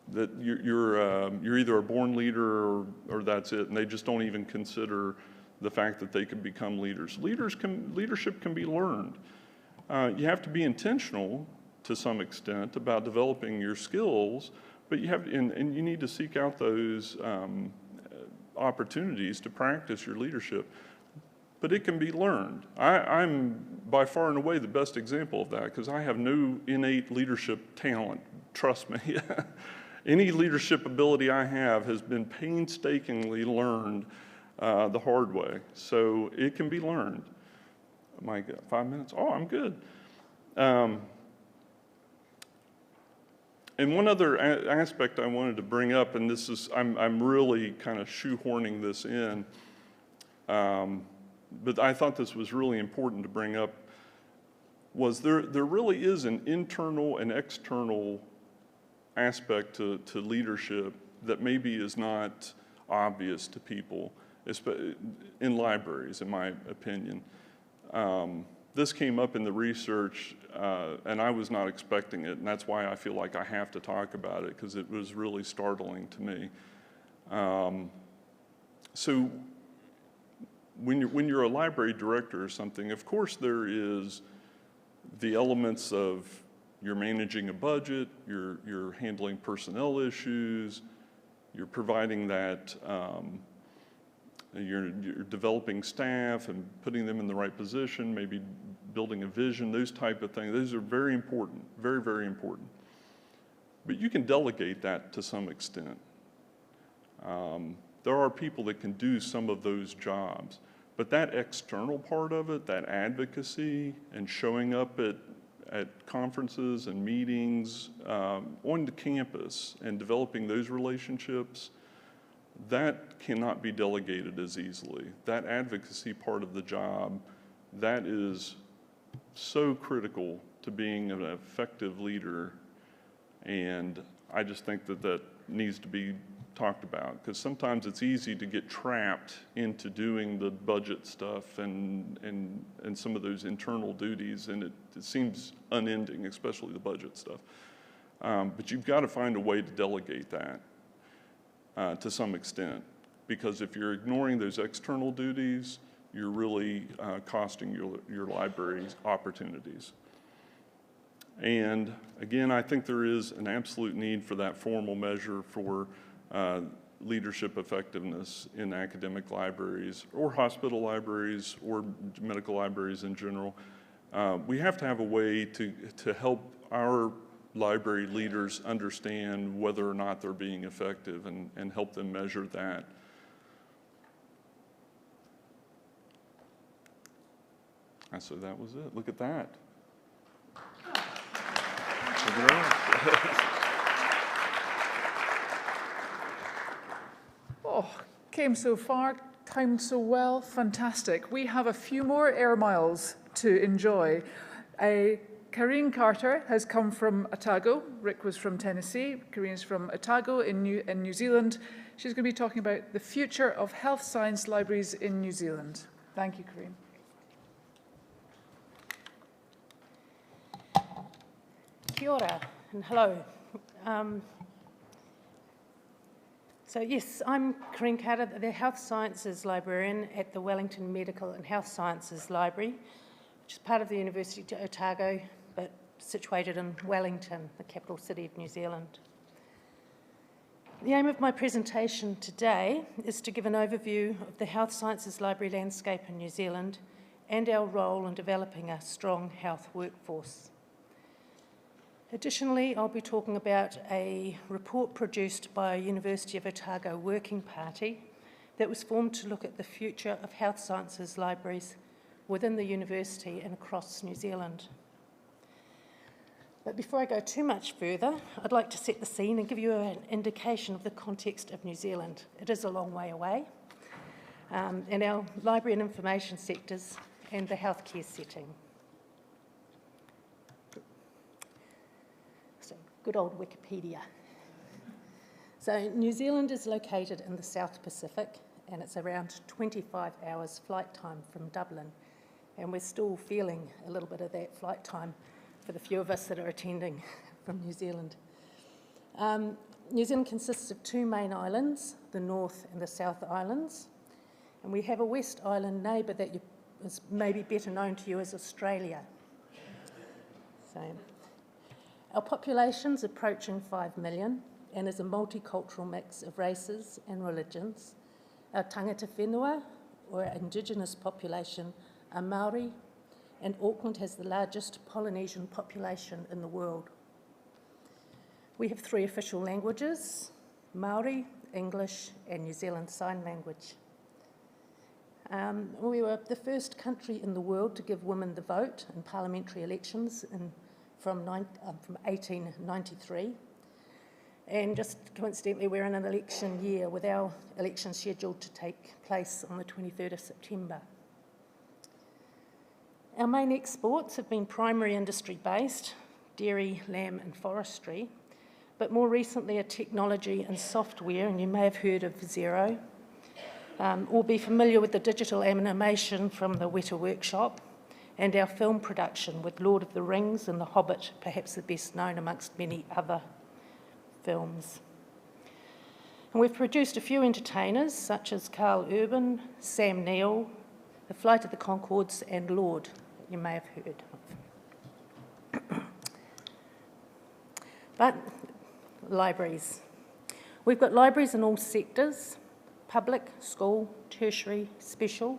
S4: that you're either a born leader or that's it, and they just don't even consider the fact that they can become leaders. Leadership can be learned. You have to be intentional to some extent about developing your skills, but you have, and you need to seek out those opportunities to practice your leadership. But it can be learned. I'm by far and away the best example of that because I have no innate leadership talent, trust me. Any leadership ability I have has been painstakingly learned the hard way. So it can be learned. Am I got 5 minutes? Oh, I'm good. And one other aspect I wanted to bring up, and this is, I'm really kind of shoehorning this in, but I thought this was really important to bring up, was there really is an internal and external aspect to leadership that maybe is not obvious to people in libraries, in my opinion. This came up in the research, and I was not expecting it, and that's why I feel like I have to talk about it, because it was really startling to me. So when you're a library director or something, of course there is the elements of you're managing a budget, you're handling personnel issues, you're providing that, you're developing staff and putting them in the right position, maybe building a vision, those type of things. Those are very important, very, very important. But you can delegate that to some extent. There are people that can do some of those jobs, but that external part of it, that advocacy and showing up at conferences and meetings on the campus and developing those relationships, that cannot be delegated as easily. That advocacy part of the job, that is so critical to being an effective leader, and I just think that needs to be talked about, because sometimes it's easy to get trapped into doing the budget stuff and some of those internal duties, and it seems unending, especially the budget stuff. But you've got to find a way to delegate that to some extent, because if you're ignoring those external duties, you're really costing your library's opportunities. And again, I think there is an absolute need for that formal measure for leadership effectiveness in academic libraries or hospital libraries or medical libraries in general. We have to have a way to help our library leaders understand whether or not they're being effective and help them measure that. And so that was it. Look at that.
S1: Oh, came so far, timed so well, fantastic. We have a few more air miles to enjoy. Kareen Carter has come from Otago. Rick was from Tennessee. Kareen's from Otago in New Zealand. She's going to be talking about the future of health science libraries in New Zealand. Thank you, Kareen.
S5: Kia ora and hello. So yes, I'm Kareen Carter, the Health Sciences Librarian at the Wellington Medical and Health Sciences Library, which is part of the University of Otago, but situated in Wellington, the capital city of New Zealand. The aim of my presentation today is to give an overview of the Health Sciences Library landscape in New Zealand and our role in developing a strong health workforce. Additionally, I'll be talking about a report produced by a University of Otago working party that was formed to look at the future of health sciences libraries within the university and across New Zealand. But before I go too much further, I'd like to set the scene and give you an indication of the context of New Zealand. It is a long way away, and our library and information sectors and the healthcare setting. Good old Wikipedia. So New Zealand is located in the South Pacific, and it's around 25 hours flight time from Dublin, and we're still feeling a little bit of that flight time for the few of us that are attending from New Zealand. New Zealand consists of two main islands, the North and the South Islands, and we have a West Island neighbour that is maybe better known to you as Australia. So, our population's approaching 5 million and is a multicultural mix of races and religions. Our tangata whenua, or our indigenous population, are Māori, and Auckland has the largest Polynesian population in the world. We have 3 official languages, Māori, English, and New Zealand Sign Language. We were the first country in the world to give women the vote in parliamentary elections from 1893, and just coincidentally we're in an election year with our election scheduled to take place on the 23rd of September. Our main exports have been primary industry based, dairy, lamb and forestry, but more recently are technology and software, and you may have heard of Xero, or be familiar with the digital animation from the Weta Workshop, and our film production with Lord of the Rings and The Hobbit, perhaps the best known amongst many other films. And we've produced a few entertainers, such as Carl Urban, Sam Neill, The Flight of the Conchords, and Lord, that you may have heard of. But libraries. We've got libraries in all sectors, public, school, tertiary, special,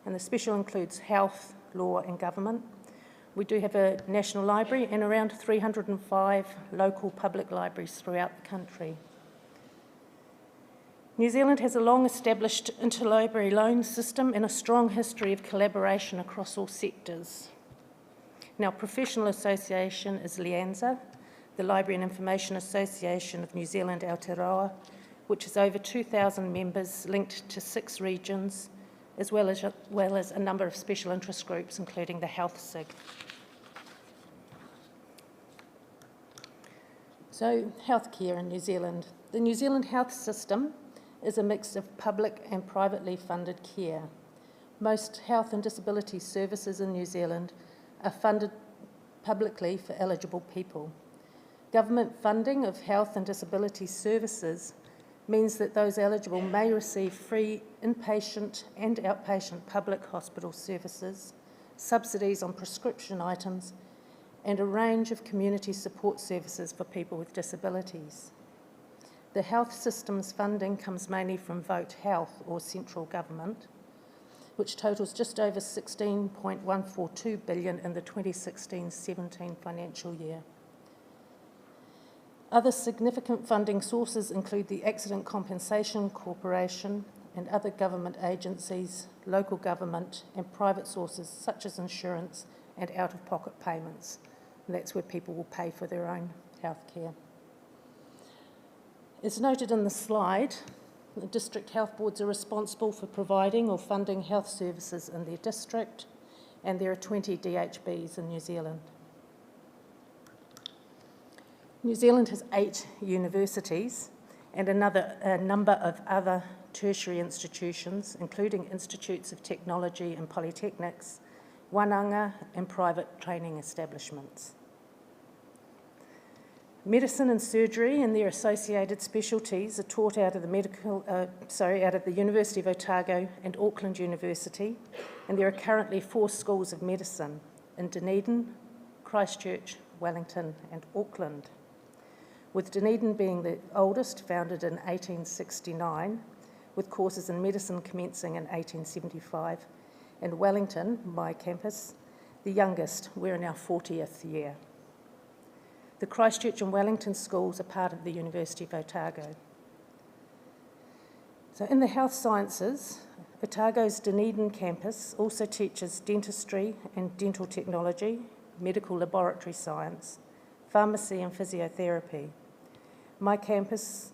S5: and the special includes health, law and government. We do have a national library and around 305 local public libraries throughout the country. New Zealand has a long-established interlibrary loan system and a strong history of collaboration across all sectors. And our professional association is LIANZA, the Library and Information Association of New Zealand Aotearoa, which has over 2,000 members linked to 6 regions, as well as a number of special interest groups, including the Health SIG. So, healthcare in New Zealand. The New Zealand health system is a mix of public and privately funded care. Most health and disability services in New Zealand are funded publicly for eligible people. Government funding of health and disability services means that those eligible may receive free inpatient and outpatient public hospital services, subsidies on prescription items, and a range of community support services for people with disabilities. The health system's funding comes mainly from Vote Health, or central government, which totals just over $16.142 billion in the 2016-17 financial year. Other significant funding sources include the Accident Compensation Corporation and other government agencies, local government and private sources such as insurance and out-of-pocket payments. And that's where people will pay for their own health care. As noted in the slide, the district health boards are responsible for providing or funding health services in their district, and there are 20 DHBs in New Zealand. New Zealand has 8 universities, and a number of other tertiary institutions, including institutes of technology and polytechnics, wānanga and private training establishments. Medicine and surgery and their associated specialties are taught out of the University of Otago and Auckland University, and there are currently 4 schools of medicine in Dunedin, Christchurch, Wellington and Auckland, with Dunedin being the oldest, founded in 1869, with courses in medicine commencing in 1875, and Wellington, my campus, the youngest. We're in our 40th year. The Christchurch and Wellington schools are part of the University of Otago. So in the health sciences, Otago's Dunedin campus also teaches dentistry and dental technology, medical laboratory science, pharmacy and physiotherapy. My campus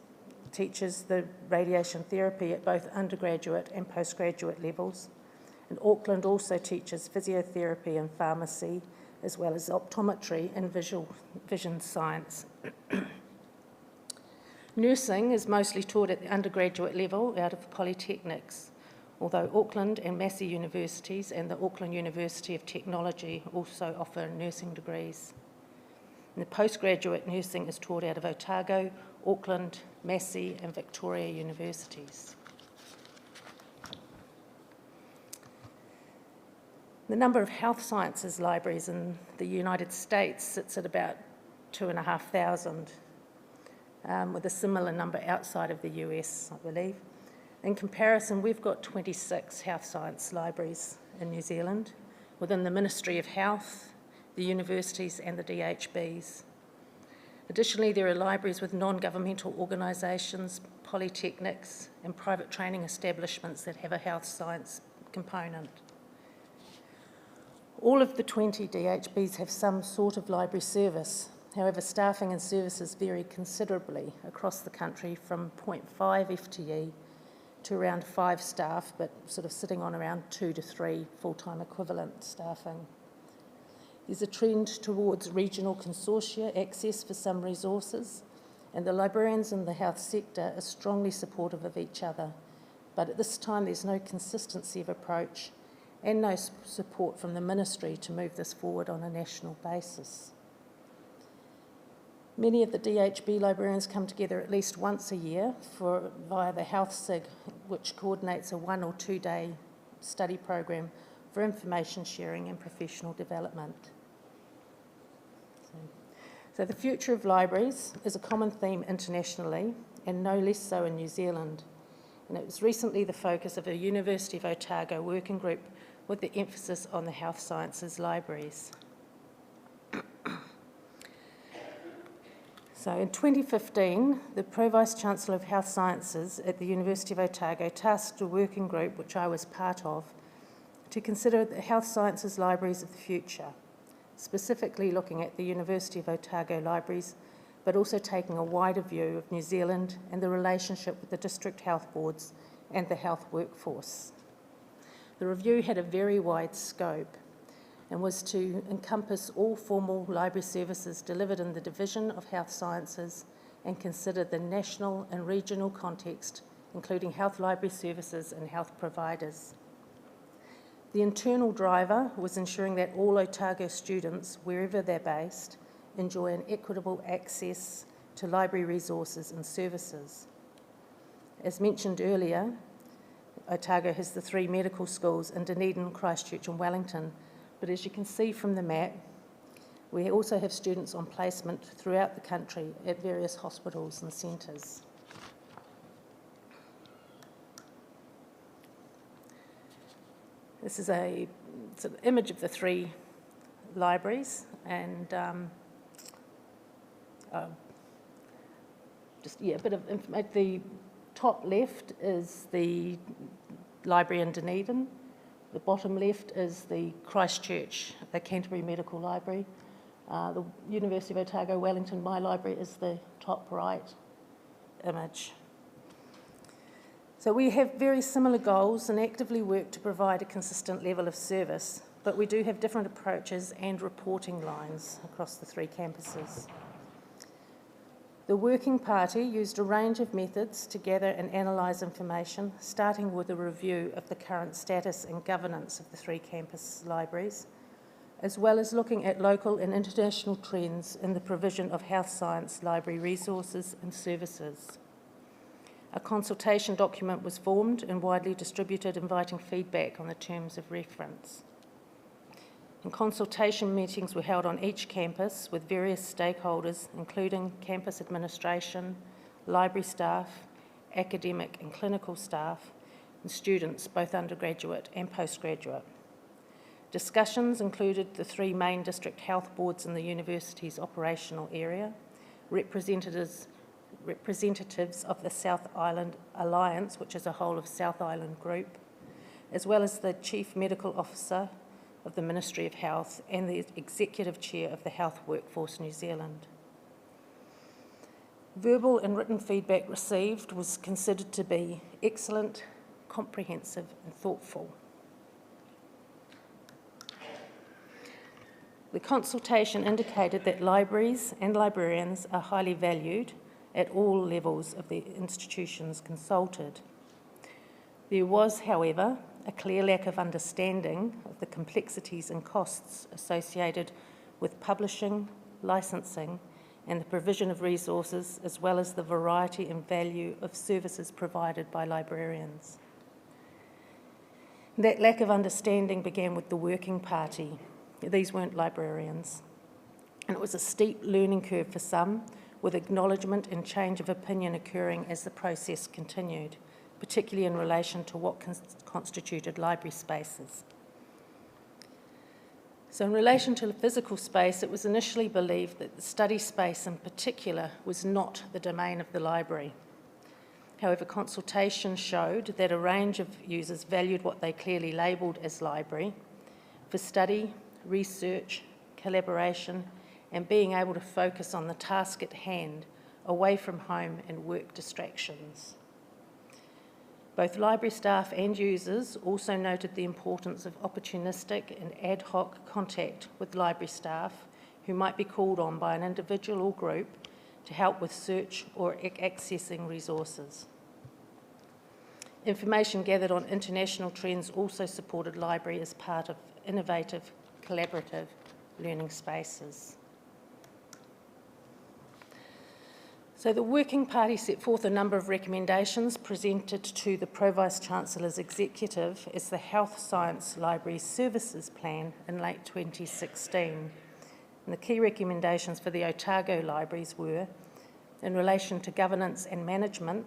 S5: teaches the radiation therapy at both undergraduate and postgraduate levels, and Auckland also teaches physiotherapy and pharmacy, as well as optometry and vision science. Nursing is mostly taught at the undergraduate level out of polytechnics, although Auckland and Massey universities and the Auckland University of Technology also offer nursing degrees. And the postgraduate nursing is taught out of Otago, Auckland, Massey and Victoria universities. The number of health sciences libraries in the United States sits at about 2,500, with a similar number outside of the US, I believe. In comparison, we've got 26 health science libraries in New Zealand within the Ministry of Health, the universities and the DHBs. Additionally, there are libraries with non-governmental organisations, polytechnics and private training establishments that have a health science component. All of the 20 DHBs have some sort of library service. However, staffing and services vary considerably across the country, from 0.5 FTE to around 5 staff, but sort of sitting on around 2 to 3 full-time equivalent staffing. There's a trend towards regional consortia access for some resources, and the librarians in the health sector are strongly supportive of each other. But at this time, there's no consistency of approach and no support from the ministry to move this forward on a national basis. Many of the DHB librarians come together at least once a year via the Health SIG, which coordinates a 1 or 2 day study program for information sharing and professional development. So the future of libraries is a common theme internationally, and no less so in New Zealand. And it was recently the focus of a University of Otago working group with the emphasis on the health sciences libraries. So in 2015, the Pro-Vice-Chancellor of Health Sciences at the University of Otago tasked a working group, which I was part of, to consider the health sciences libraries of the future, specifically looking at the University of Otago libraries, but also taking a wider view of New Zealand and the relationship with the district health boards and the health workforce. The review had a very wide scope and was to encompass all formal library services delivered in the Division of Health Sciences and consider the national and regional context, including health library services and health providers. The internal driver was ensuring that all Otago students, wherever they're based, enjoy an equitable access to library resources and services. As mentioned earlier, Otago has the 3 medical schools in Dunedin, Christchurch and Wellington, but as you can see from the map, we also have students on placement throughout the country at various hospitals and centres. This is a sort of image of the 3 libraries, and a bit of information. At the top left is the library in Dunedin. The bottom left is the Christchurch, the Canterbury Medical Library. The University of Otago, Wellington, my library, is the top right image. So we have very similar goals and actively work to provide a consistent level of service, but we do have different approaches and reporting lines across the 3 campuses. The Working Party used a range of methods to gather and analyse information, starting with a review of the current status and governance of the 3 campus libraries, as well as looking at local and international trends in the provision of health science library resources and services. A consultation document was formed and widely distributed, inviting feedback on the terms of reference. And consultation meetings were held on each campus with various stakeholders, including campus administration, library staff, academic and clinical staff, and students, both undergraduate and postgraduate. Discussions included the 3 main district health boards in the university's operational area, representatives of the South Island Alliance, which is a whole of South Island group, as well as the Chief Medical Officer of the Ministry of Health and the Executive Chair of the Health Workforce New Zealand. Verbal and written feedback received was considered to be excellent, comprehensive and thoughtful. The consultation indicated that libraries and librarians are highly valued at all levels of the institutions consulted. There was, however, a clear lack of understanding of the complexities and costs associated with publishing, licensing, and the provision of resources, as well as the variety and value of services provided by librarians. That lack of understanding began with the Working Party. These weren't librarians. And it was a steep learning curve for some, with acknowledgement and change of opinion occurring as the process continued, particularly in relation to what constituted library spaces. So in relation to the physical space, it was initially believed that the study space in particular was not the domain of the library. However, consultation showed that a range of users valued what they clearly labelled as library for study, research, collaboration, and being able to focus on the task at hand, away from home and work distractions. Both library staff and users also noted the importance of opportunistic and ad hoc contact with library staff who might be called on by an individual or group to help with search or accessing resources. Information gathered on international trends also supported library as part of innovative, collaborative learning spaces. So the Working Party set forth a number of recommendations presented to the Pro-Vice-Chancellor's Executive as the Health Science Library Services Plan in late 2016. And the key recommendations for the Otago libraries were, in relation to governance and management,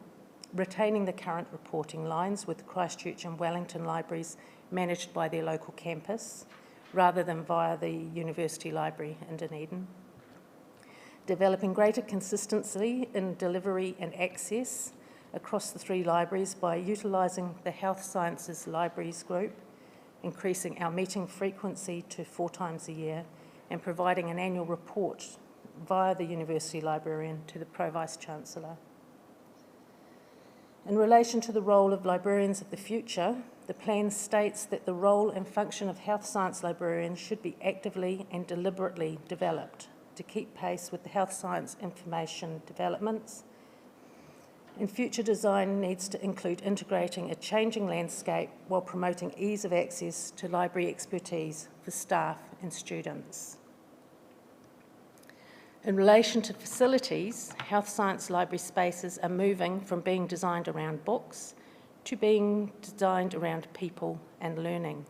S5: retaining the current reporting lines with Christchurch and Wellington libraries managed by their local campus, rather than via the University Library in Dunedin. Developing greater consistency in delivery and access across the 3 libraries by utilising the Health Sciences Libraries Group, increasing our meeting frequency to 4 times a year, and providing an annual report via the University Librarian to the Pro-Vice-Chancellor. In relation to the role of librarians of the future, the plan states that the role and function of health science librarians should be actively and deliberately developed to keep pace with the health science information developments. And future design needs to include integrating a changing landscape while promoting ease of access to library expertise for staff and students. In relation to facilities, health science library spaces are moving from being designed around books to being designed around people and learning.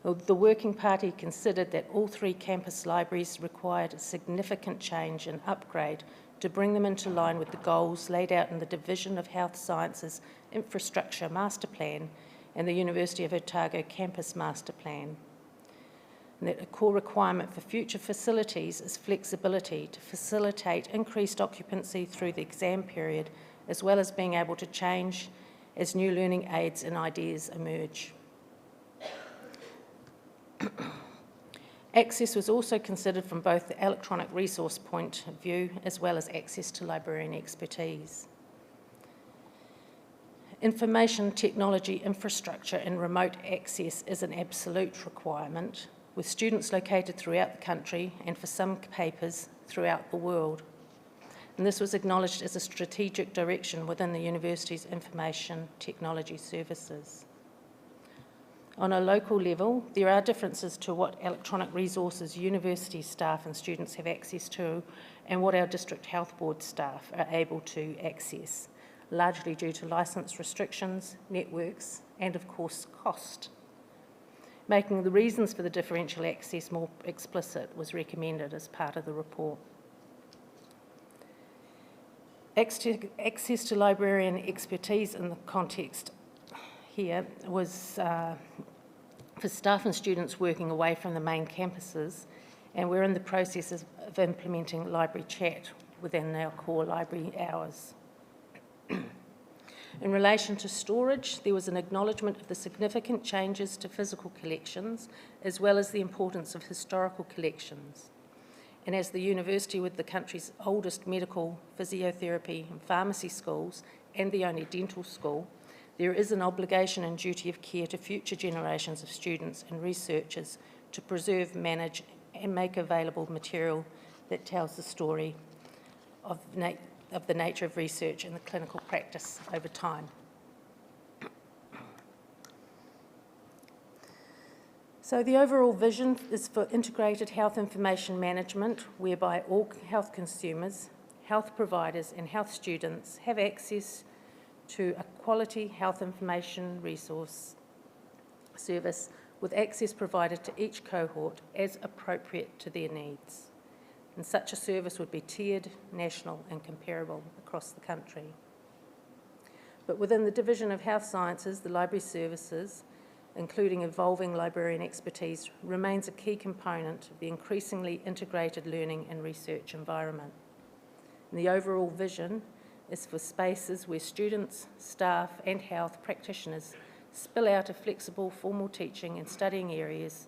S5: The Working Party considered that all 3 campus libraries required a significant change and upgrade to bring them into line with the goals laid out in the Division of Health Sciences Infrastructure Master Plan and the University of Otago Campus Master Plan. And that a core requirement for future facilities is flexibility to facilitate increased occupancy through the exam period, as well as being able to change as new learning aids and ideas emerge. Access was also considered from both the electronic resource point of view as well as access to librarian expertise. Information technology infrastructure and remote access is an absolute requirement, with students located throughout the country and for some papers throughout the world. and this was acknowledged as a strategic direction within the university's information technology services. On a local level, there are differences to what electronic resources university staff and students have access to and what our district health board staff are able to access, largely due to licence restrictions, networks, and of course cost. Making the reasons for the differential access more explicit was recommended as part of the report. Access to librarian expertise in the context here was for staff and students working away from the main campuses, and we're in the process of implementing library chat within our core library hours. In relation to storage, there was an acknowledgement of the significant changes to physical collections, as well as the importance of historical collections. And as the university with the country's oldest medical, physiotherapy and pharmacy schools, and the only dental school, there is an obligation and duty of care to future generations of students and researchers to preserve, manage and make available material that tells the story of the nature of research and the clinical practice over time. So the overall vision is for integrated health information management, whereby all health consumers, health providers and health students have access to a quality health information resource service with access provided to each cohort as appropriate to their needs. And such a service would be tiered, national and comparable across the country. But within the Division of Health Sciences, the library services, including evolving librarian expertise, remains a key component of the increasingly integrated learning and research environment. And the overall vision is for spaces where students, staff and health practitioners spill out of flexible formal teaching and studying areas,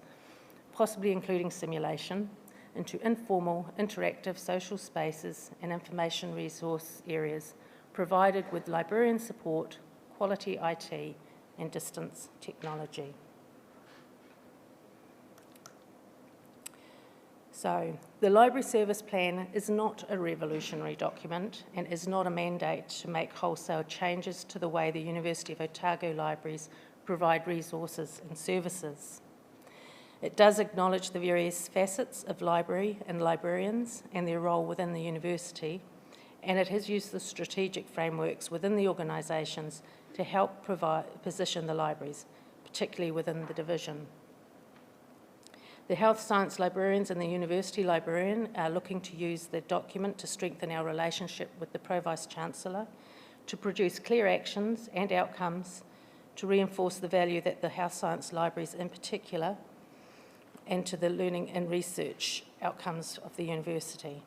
S5: possibly including simulation, into informal, interactive social spaces and information resource areas provided with librarian support, quality IT and distance technology. So, the Library Service Plan is not a revolutionary document and is not a mandate to make wholesale changes to the way the University of Otago libraries provide resources and services. It does acknowledge the various facets of library and librarians and their role within the university, and it has used the strategic frameworks within the organisations to help position the libraries, particularly within the division. The health science librarians and the university librarian are looking to use the document to strengthen our relationship with the Pro-Vice-Chancellor, to produce clear actions and outcomes, to reinforce the value that the health science libraries in particular, and to the learning and research outcomes of the university.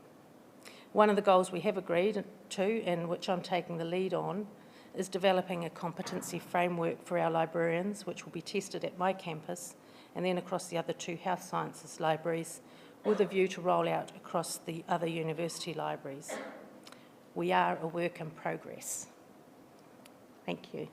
S5: One of the goals we have agreed to, and which I'm taking the lead on, is developing a competency framework for our librarians, which will be tested at my campus and then across the other two health sciences libraries, with a view to roll out across the other university libraries. We are a work in progress. Thank you.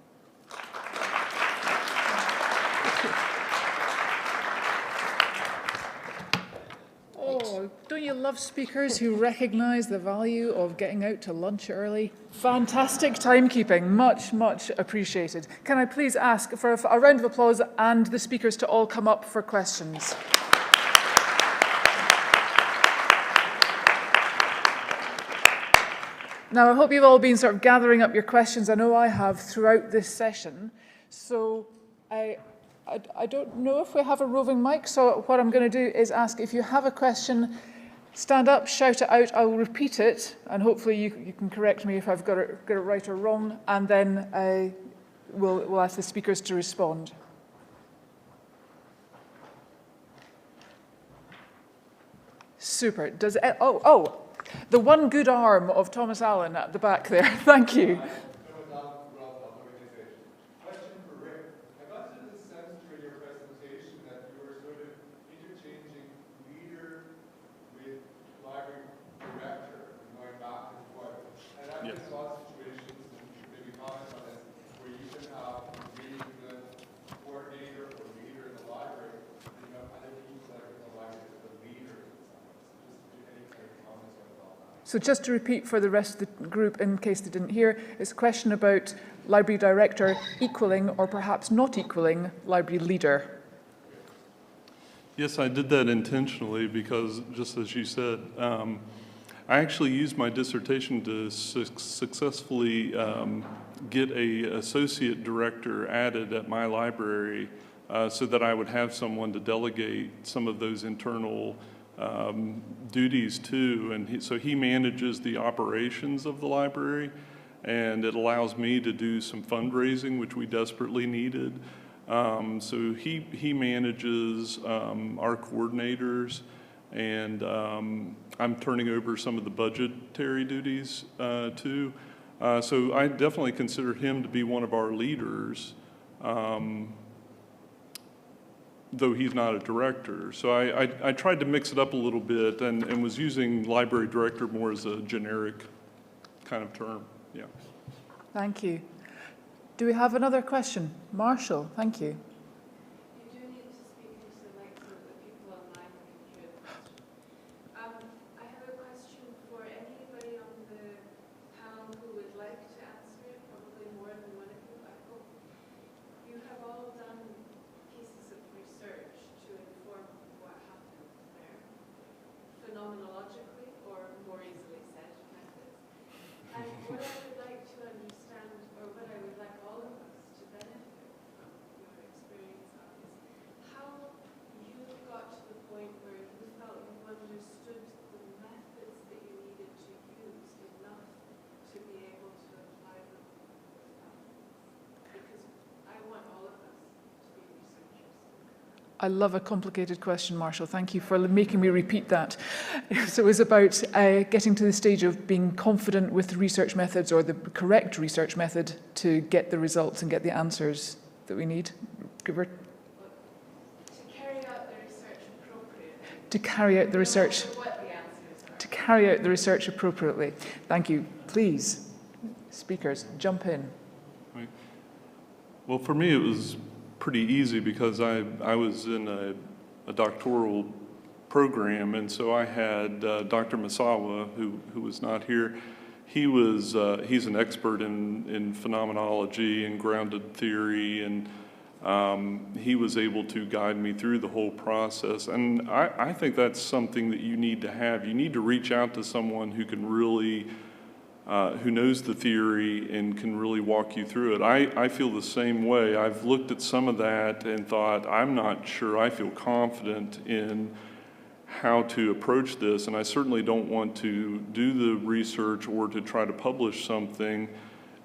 S1: Oh, don't you love speakers who recognise the value of getting out to lunch early? Fantastic timekeeping, much, much appreciated. Can I please ask for a round of applause and the speakers to all come up for questions? Now, I hope you've all been sort of gathering up your questions. I know I have throughout this session. So I don't know if we have a roving mic, so what I'm going to do is ask if you have a question, stand up, shout it out, I will repeat it, and hopefully you can correct me if I've got it right or wrong, and then we'll ask the speakers to respond. Super. Does it, the one good arm of Thomas Allen at the back there. Thank you. So just to repeat for the rest of the group, in case they didn't hear, it's a question about library director equaling or perhaps not equaling library leader.
S4: Yes, I did that intentionally because, just as you said, I actually used my dissertation to successfully get an associate director added at my library so that I would have someone to delegate some of those internal duties to. And so he manages the operations of the library, and it allows me to do some fundraising, which we desperately needed. So he manages our coordinators, and I'm turning over some of the budgetary duties too. So I definitely consider him to be one of our leaders, though he's not a director. So I tried to mix it up a little bit and was using library director more as a generic kind of term. Yeah.
S1: Thank you. Do we have another question? Marshall, thank you.
S6: You do need to speak into the mic so that the people online can hear the question. I have a question for anybody on the panel who would like to answer it, probably more than one of you, I hope. You have all done pieces of research to inform what happened there, phenomenologically or more easily said methods. And what I would like to understand, or what I would like all of us to benefit from your experience on is how you got to the point where you felt you understood the methods that you needed to use enough to be able to apply them without. Because I want all of us to be researchers.
S1: I love a complicated question, Marshall. Thank you for making me repeat that. So it was about getting to the stage of being confident with the research methods or the correct research method to get the results and get the answers that we need. Give her.
S6: To carry out the research appropriately.
S1: To carry out the research.
S6: No matter what the answers are.
S1: To carry out the research appropriately. Thank you. Please, speakers, jump in.
S4: Right. Well, for me, it was pretty easy because I was in a doctoral program, and so I had Dr. Masawa, who was not here. He's an expert in phenomenology and grounded theory, and he was able to guide me through the whole process. And I think that's something that you need to have. You need to reach out to someone who can really who knows the theory and can really walk you through it. I feel the same way. I've looked at some of that and thought, I'm not sure I feel confident in how to approach this, and I certainly don't want to do the research or to try to publish something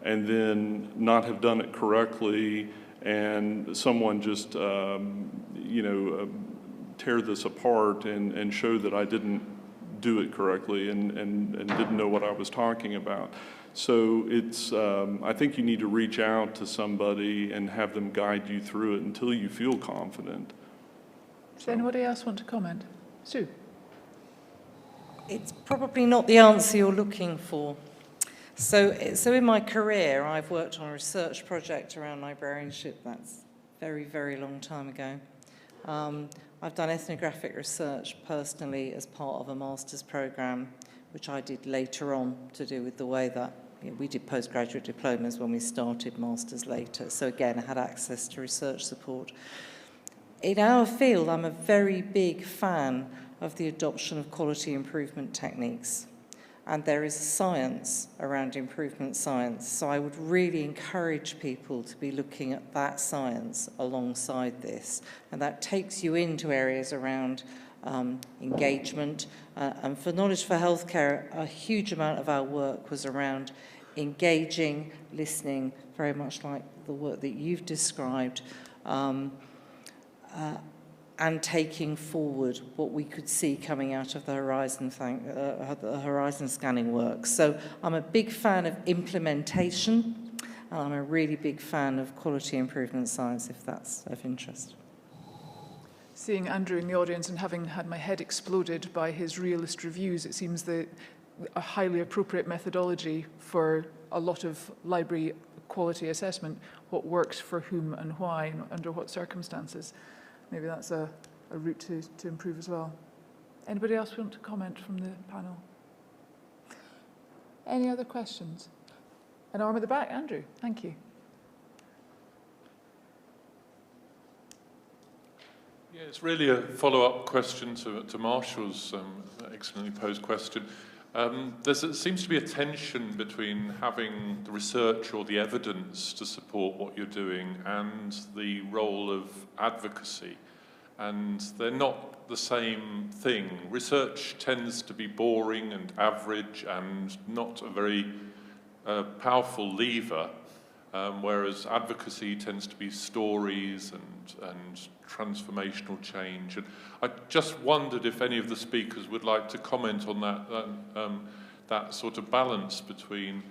S4: and then not have done it correctly and someone just, tear this apart and show that I didn't do it correctly and didn't know what I was talking about. So it's, I think you need to reach out to somebody and have them guide you through it until you feel confident.
S1: Does anybody else want to comment? Sue?
S2: It's probably not the answer you're looking for. So in my career, I've worked on a research project around librarianship. That's very, very long time ago. I've done ethnographic research personally as part of a master's program, which I did later on to do with the way that we did postgraduate diplomas when we started masters later. So again, I had access to research support. In our field, I'm a very big fan of the adoption of quality improvement techniques. And there is science around improvement science. So I would really encourage people to be looking at that science alongside this. And that takes you into areas around engagement. And for Knowledge for Healthcare, a huge amount of our work was around engaging, listening, very much like the work that you've described, and taking forward what we could see coming out of the Horizon scanning work. So I'm a big fan of implementation, and I'm a really big fan of quality improvement science, if that's of interest.
S1: Seeing Andrew in the audience and having had my head exploded by his realist reviews, it seems that a highly appropriate methodology for a lot of library quality assessment, what works for whom and why, and under what circumstances. Maybe that's a route to improve as well. Anybody else want to comment from the panel? Any other questions? An arm at the back, Andrew. Thank you.
S7: Yeah, it's really a follow-up question to Marshall's excellently posed question. There seems to be a tension between having the research or the evidence to support what you're doing and the role of advocacy. And they're not the same thing. Research tends to be boring and average and not a very powerful lever, whereas advocacy tends to be stories and transformational change. And I just wondered if any of the speakers would like to comment on that sort of balance between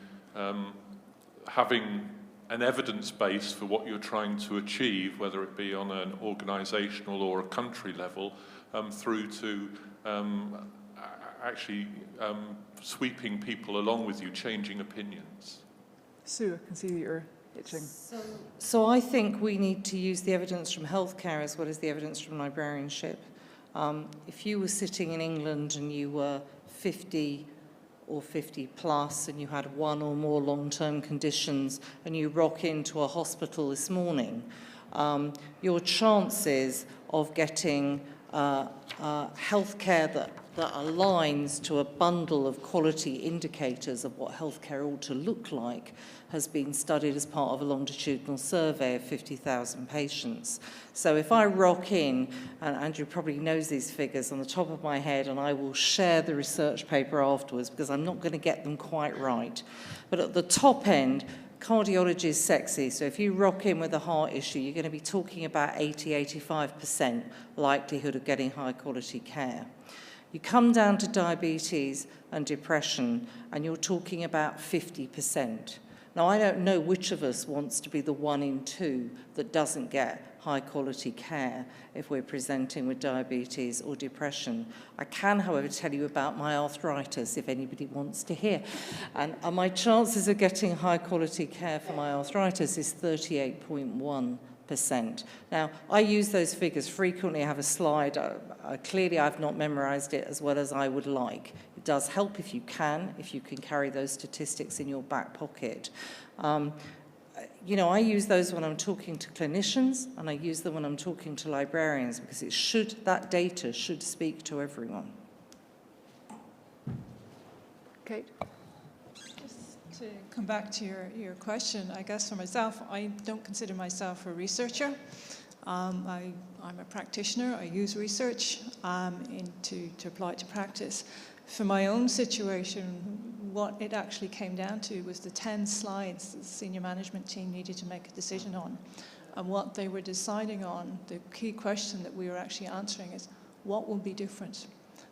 S7: having an evidence base for what you're trying to achieve, whether it be on an organisational or a country level, through to actually sweeping people along with you, changing opinions.
S1: Sue, I can see that you're itching.
S2: So I think we need to use the evidence from healthcare as well as the evidence from librarianship. If you were sitting in England and you were 50 or 50 plus and you had one or more long-term conditions and you rock into a hospital this morning, your chances of getting healthcare that aligns to a bundle of quality indicators of what healthcare ought to look like has been studied as part of a longitudinal survey of 50,000 patients. So if I rock in, and Andrew probably knows these figures on the top of my head, and I will share the research paper afterwards because I'm not going to get them quite right. But at the top end, cardiology is sexy, so if you rock in with a heart issue, you're going to be talking about 80–85% likelihood of getting high quality care. You come down to diabetes and depression, and you're talking about 50%. Now, I don't know which of us wants to be the 1 in 2 that doesn't get high quality care if we're presenting with diabetes or depression. I can, however, tell you about my arthritis if anybody wants to hear. And my chances of getting high quality care for my arthritis is 38.1%. Now, I use those figures frequently. I have a slide. Clearly, I've not memorized it as well as I would like. It does help if you can carry those statistics in your back pocket. You know, I use those when I'm talking to clinicians, and I use them when I'm talking to librarians, because that data should speak to everyone.
S1: Kate?
S3: Just to come back to your question, I guess for myself, I don't consider myself a researcher. I'm a practitioner. I use research to apply it to practice. For my own situation, what it actually came down to was the 10 slides that the senior management team needed to make a decision on. And what they were deciding on, the key question that we were actually answering is, what will be different?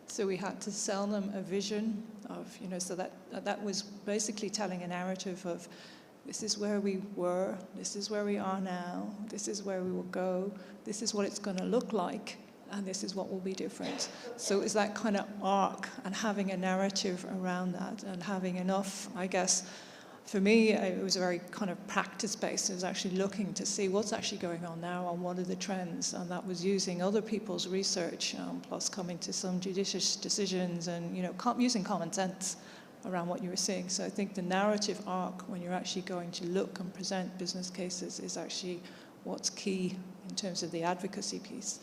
S3: So we had to sell them a vision of, you know, so that was basically telling a narrative of, this is where we were, this is where we are now, this is where we will go, this is what it's going to look like, and this is what will be different. So it's that kind of arc and having a narrative around that and having enough, I guess, for me, it was very kind of practice-based. It was actually looking to see what's actually going on now and what are the trends, and that was using other people's research, plus coming to some judicious decisions and, you know, using common sense around what you were seeing. So I think the narrative arc, when you're actually going to look and present business cases, is actually what's key in terms of the advocacy piece.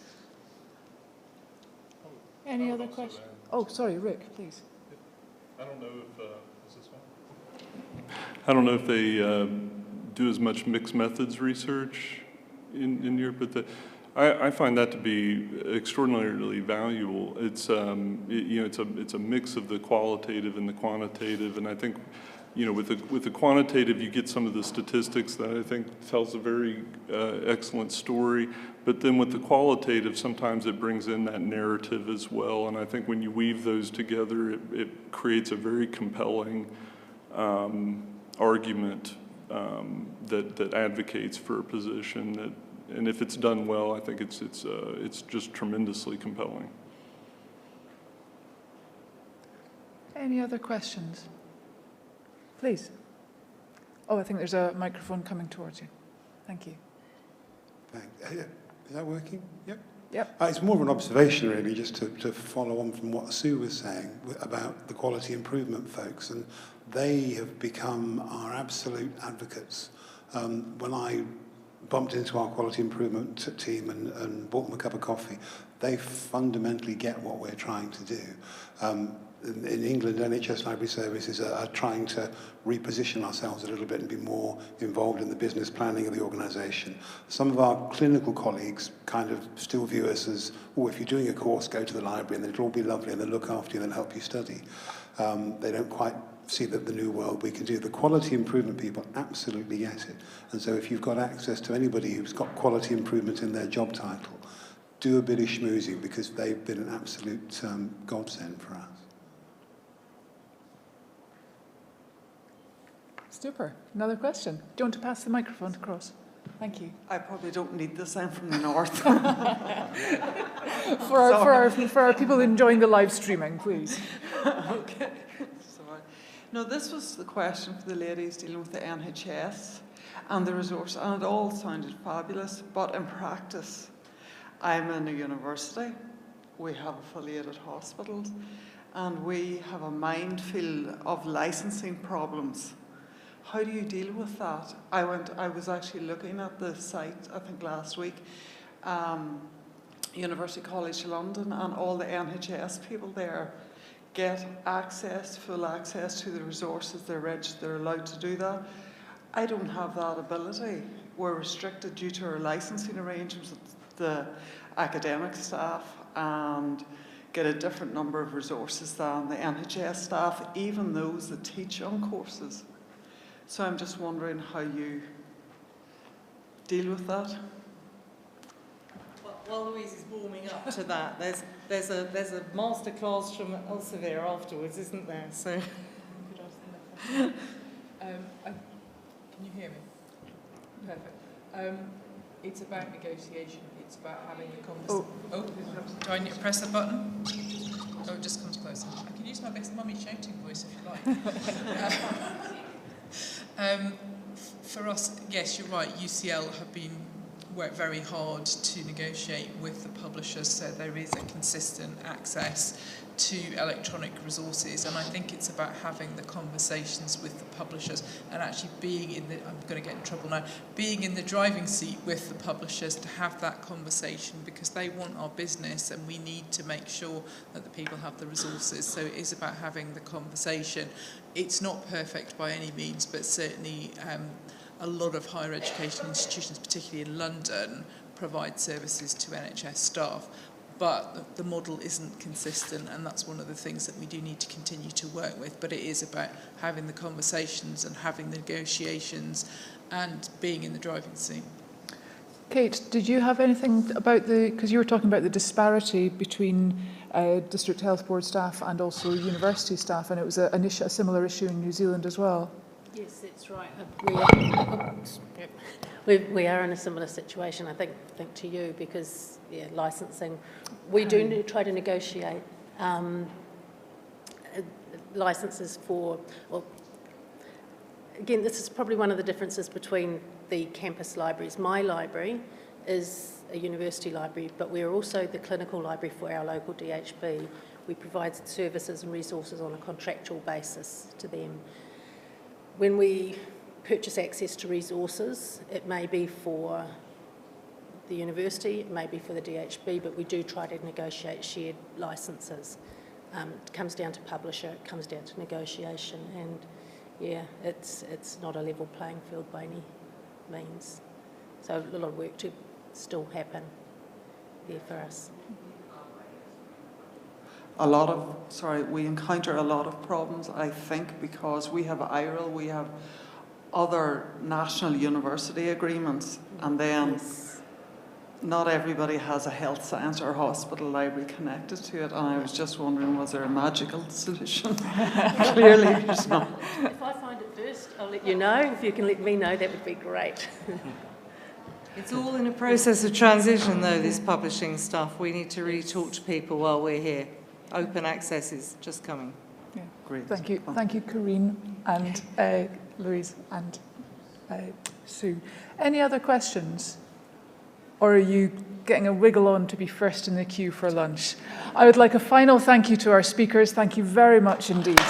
S1: Any other questions? Oh, sorry, Rick, please.
S4: I don't know if, is this one? I don't know if they do as much mixed methods research in Europe, but I find that to be extraordinarily valuable. It's you know, it's a mix of the qualitative and the quantitative, and I think, you know, with the quantitative, you get some of the statistics that I think tells a very excellent story. But then with the qualitative, sometimes it brings in that narrative as well. And I think when you weave those together, it creates a very compelling argument that advocates for a position that, and if it's done well, I think it's just tremendously compelling.
S1: Any other questions? Please. Oh, I think there's a microphone coming towards you. Thank you.
S8: Thanks. Is that working? Yep.
S1: Yep.
S8: It's more of an observation, really, just to follow on from what Sue was saying about the quality improvement folks. And they have become our absolute advocates. When I bumped into our quality improvement team and bought them a cup of coffee, they fundamentally get what we're trying to do. In England, NHS Library Services are trying to reposition ourselves a little bit and be more involved in the business planning of the organisation. Some of our clinical colleagues kind of still view us as, oh, if you're doing a course, go to the library and then it'll all be lovely and they'll look after you and they'll help you study. They don't quite see that the new world we can do. The quality improvement people absolutely get it. And so if you've got access to anybody who's got quality improvement in their job title, do a bit of schmoozing because they've been an absolute godsend for us.
S1: Super. Another question. Do you want to pass the microphone across? Thank you.
S9: I probably don't need this. I'm from the north.
S1: for our people enjoying the live streaming, please.
S9: Okay. Sorry. No, this was the question for the ladies dealing with the NHS and the resource, and it all sounded fabulous. But in practice, I'm in a university. We have affiliated hospitals, and we have a minefield of licensing problems. How do you deal with that? I was actually looking at the site, I think last week, University College London, and all the NHS people there get access, full access to the resources. They're registered, they're allowed to do that. I don't have that ability. We're restricted due to our licensing arrangements with the academic staff and get a different number of resources than the NHS staff, even those that teach on courses. So I'm just wondering how you deal with that.
S2: While Louise is warming up to that, there's a masterclass from Elsevier afterwards, isn't there? So,
S1: can you hear me? Perfect. It's about negotiation. It's about having the conversation. Do I need to press the button? Oh, it just comes closer. I can use my best mummy shouting voice if you like. For us, yes, you're right. UCL have worked very hard to negotiate with the publishers so there is a consistent access to electronic resources, and I think it's about having the conversations with the publishers and actually being in the, I'm going to get in trouble now, being in the driving seat with the publishers to have that conversation, because they want our business and we need to make sure that the people have the resources. So it is about having the conversation. It's not perfect by any means, but certainly a lot of higher education institutions, particularly in London, provide services to NHS staff. But the model isn't consistent, and that's one of the things that we do need to continue to work with. But it is about having the conversations and having the negotiations and being in the driving seat. Kate, did you have anything about because you were talking about the disparity between District Health Board staff and also university staff, and it was a similar issue in New Zealand as well.
S5: Yes, that's right. We are in a similar situation, I think to you, because licensing, we do try to negotiate licenses for. Well, again, this is probably one of the differences between the campus libraries. My library is a university library, but we are also the clinical library for our local DHB. We provide services and resources on a contractual basis to them. When we purchase access to resources, it may be for the university, it may be for the DHB, but we do try to negotiate shared licenses. It comes down to publisher, it comes down to negotiation, and it's not a level playing field by any means. So a lot of work to still happen there for us.
S9: We encounter a lot of problems, I think, because we have IRIL, we have other national university agreements, and then not everybody has a health science or hospital library connected to it, and I was just wondering, was there a magical solution? Clearly there's not.
S5: If I find it first, I'll let you know. If you can let me know, that would be great.
S2: it's all in a process of transition, though, this publishing stuff. We need to really talk to people while we're here. Open access is just coming.
S1: Yeah.
S9: Great.
S1: Thank you, Kareen and Louise and Sue. Any other questions? Or are you getting a wiggle on to be first in the queue for lunch? I would like a final thank you to our speakers. Thank you very much indeed.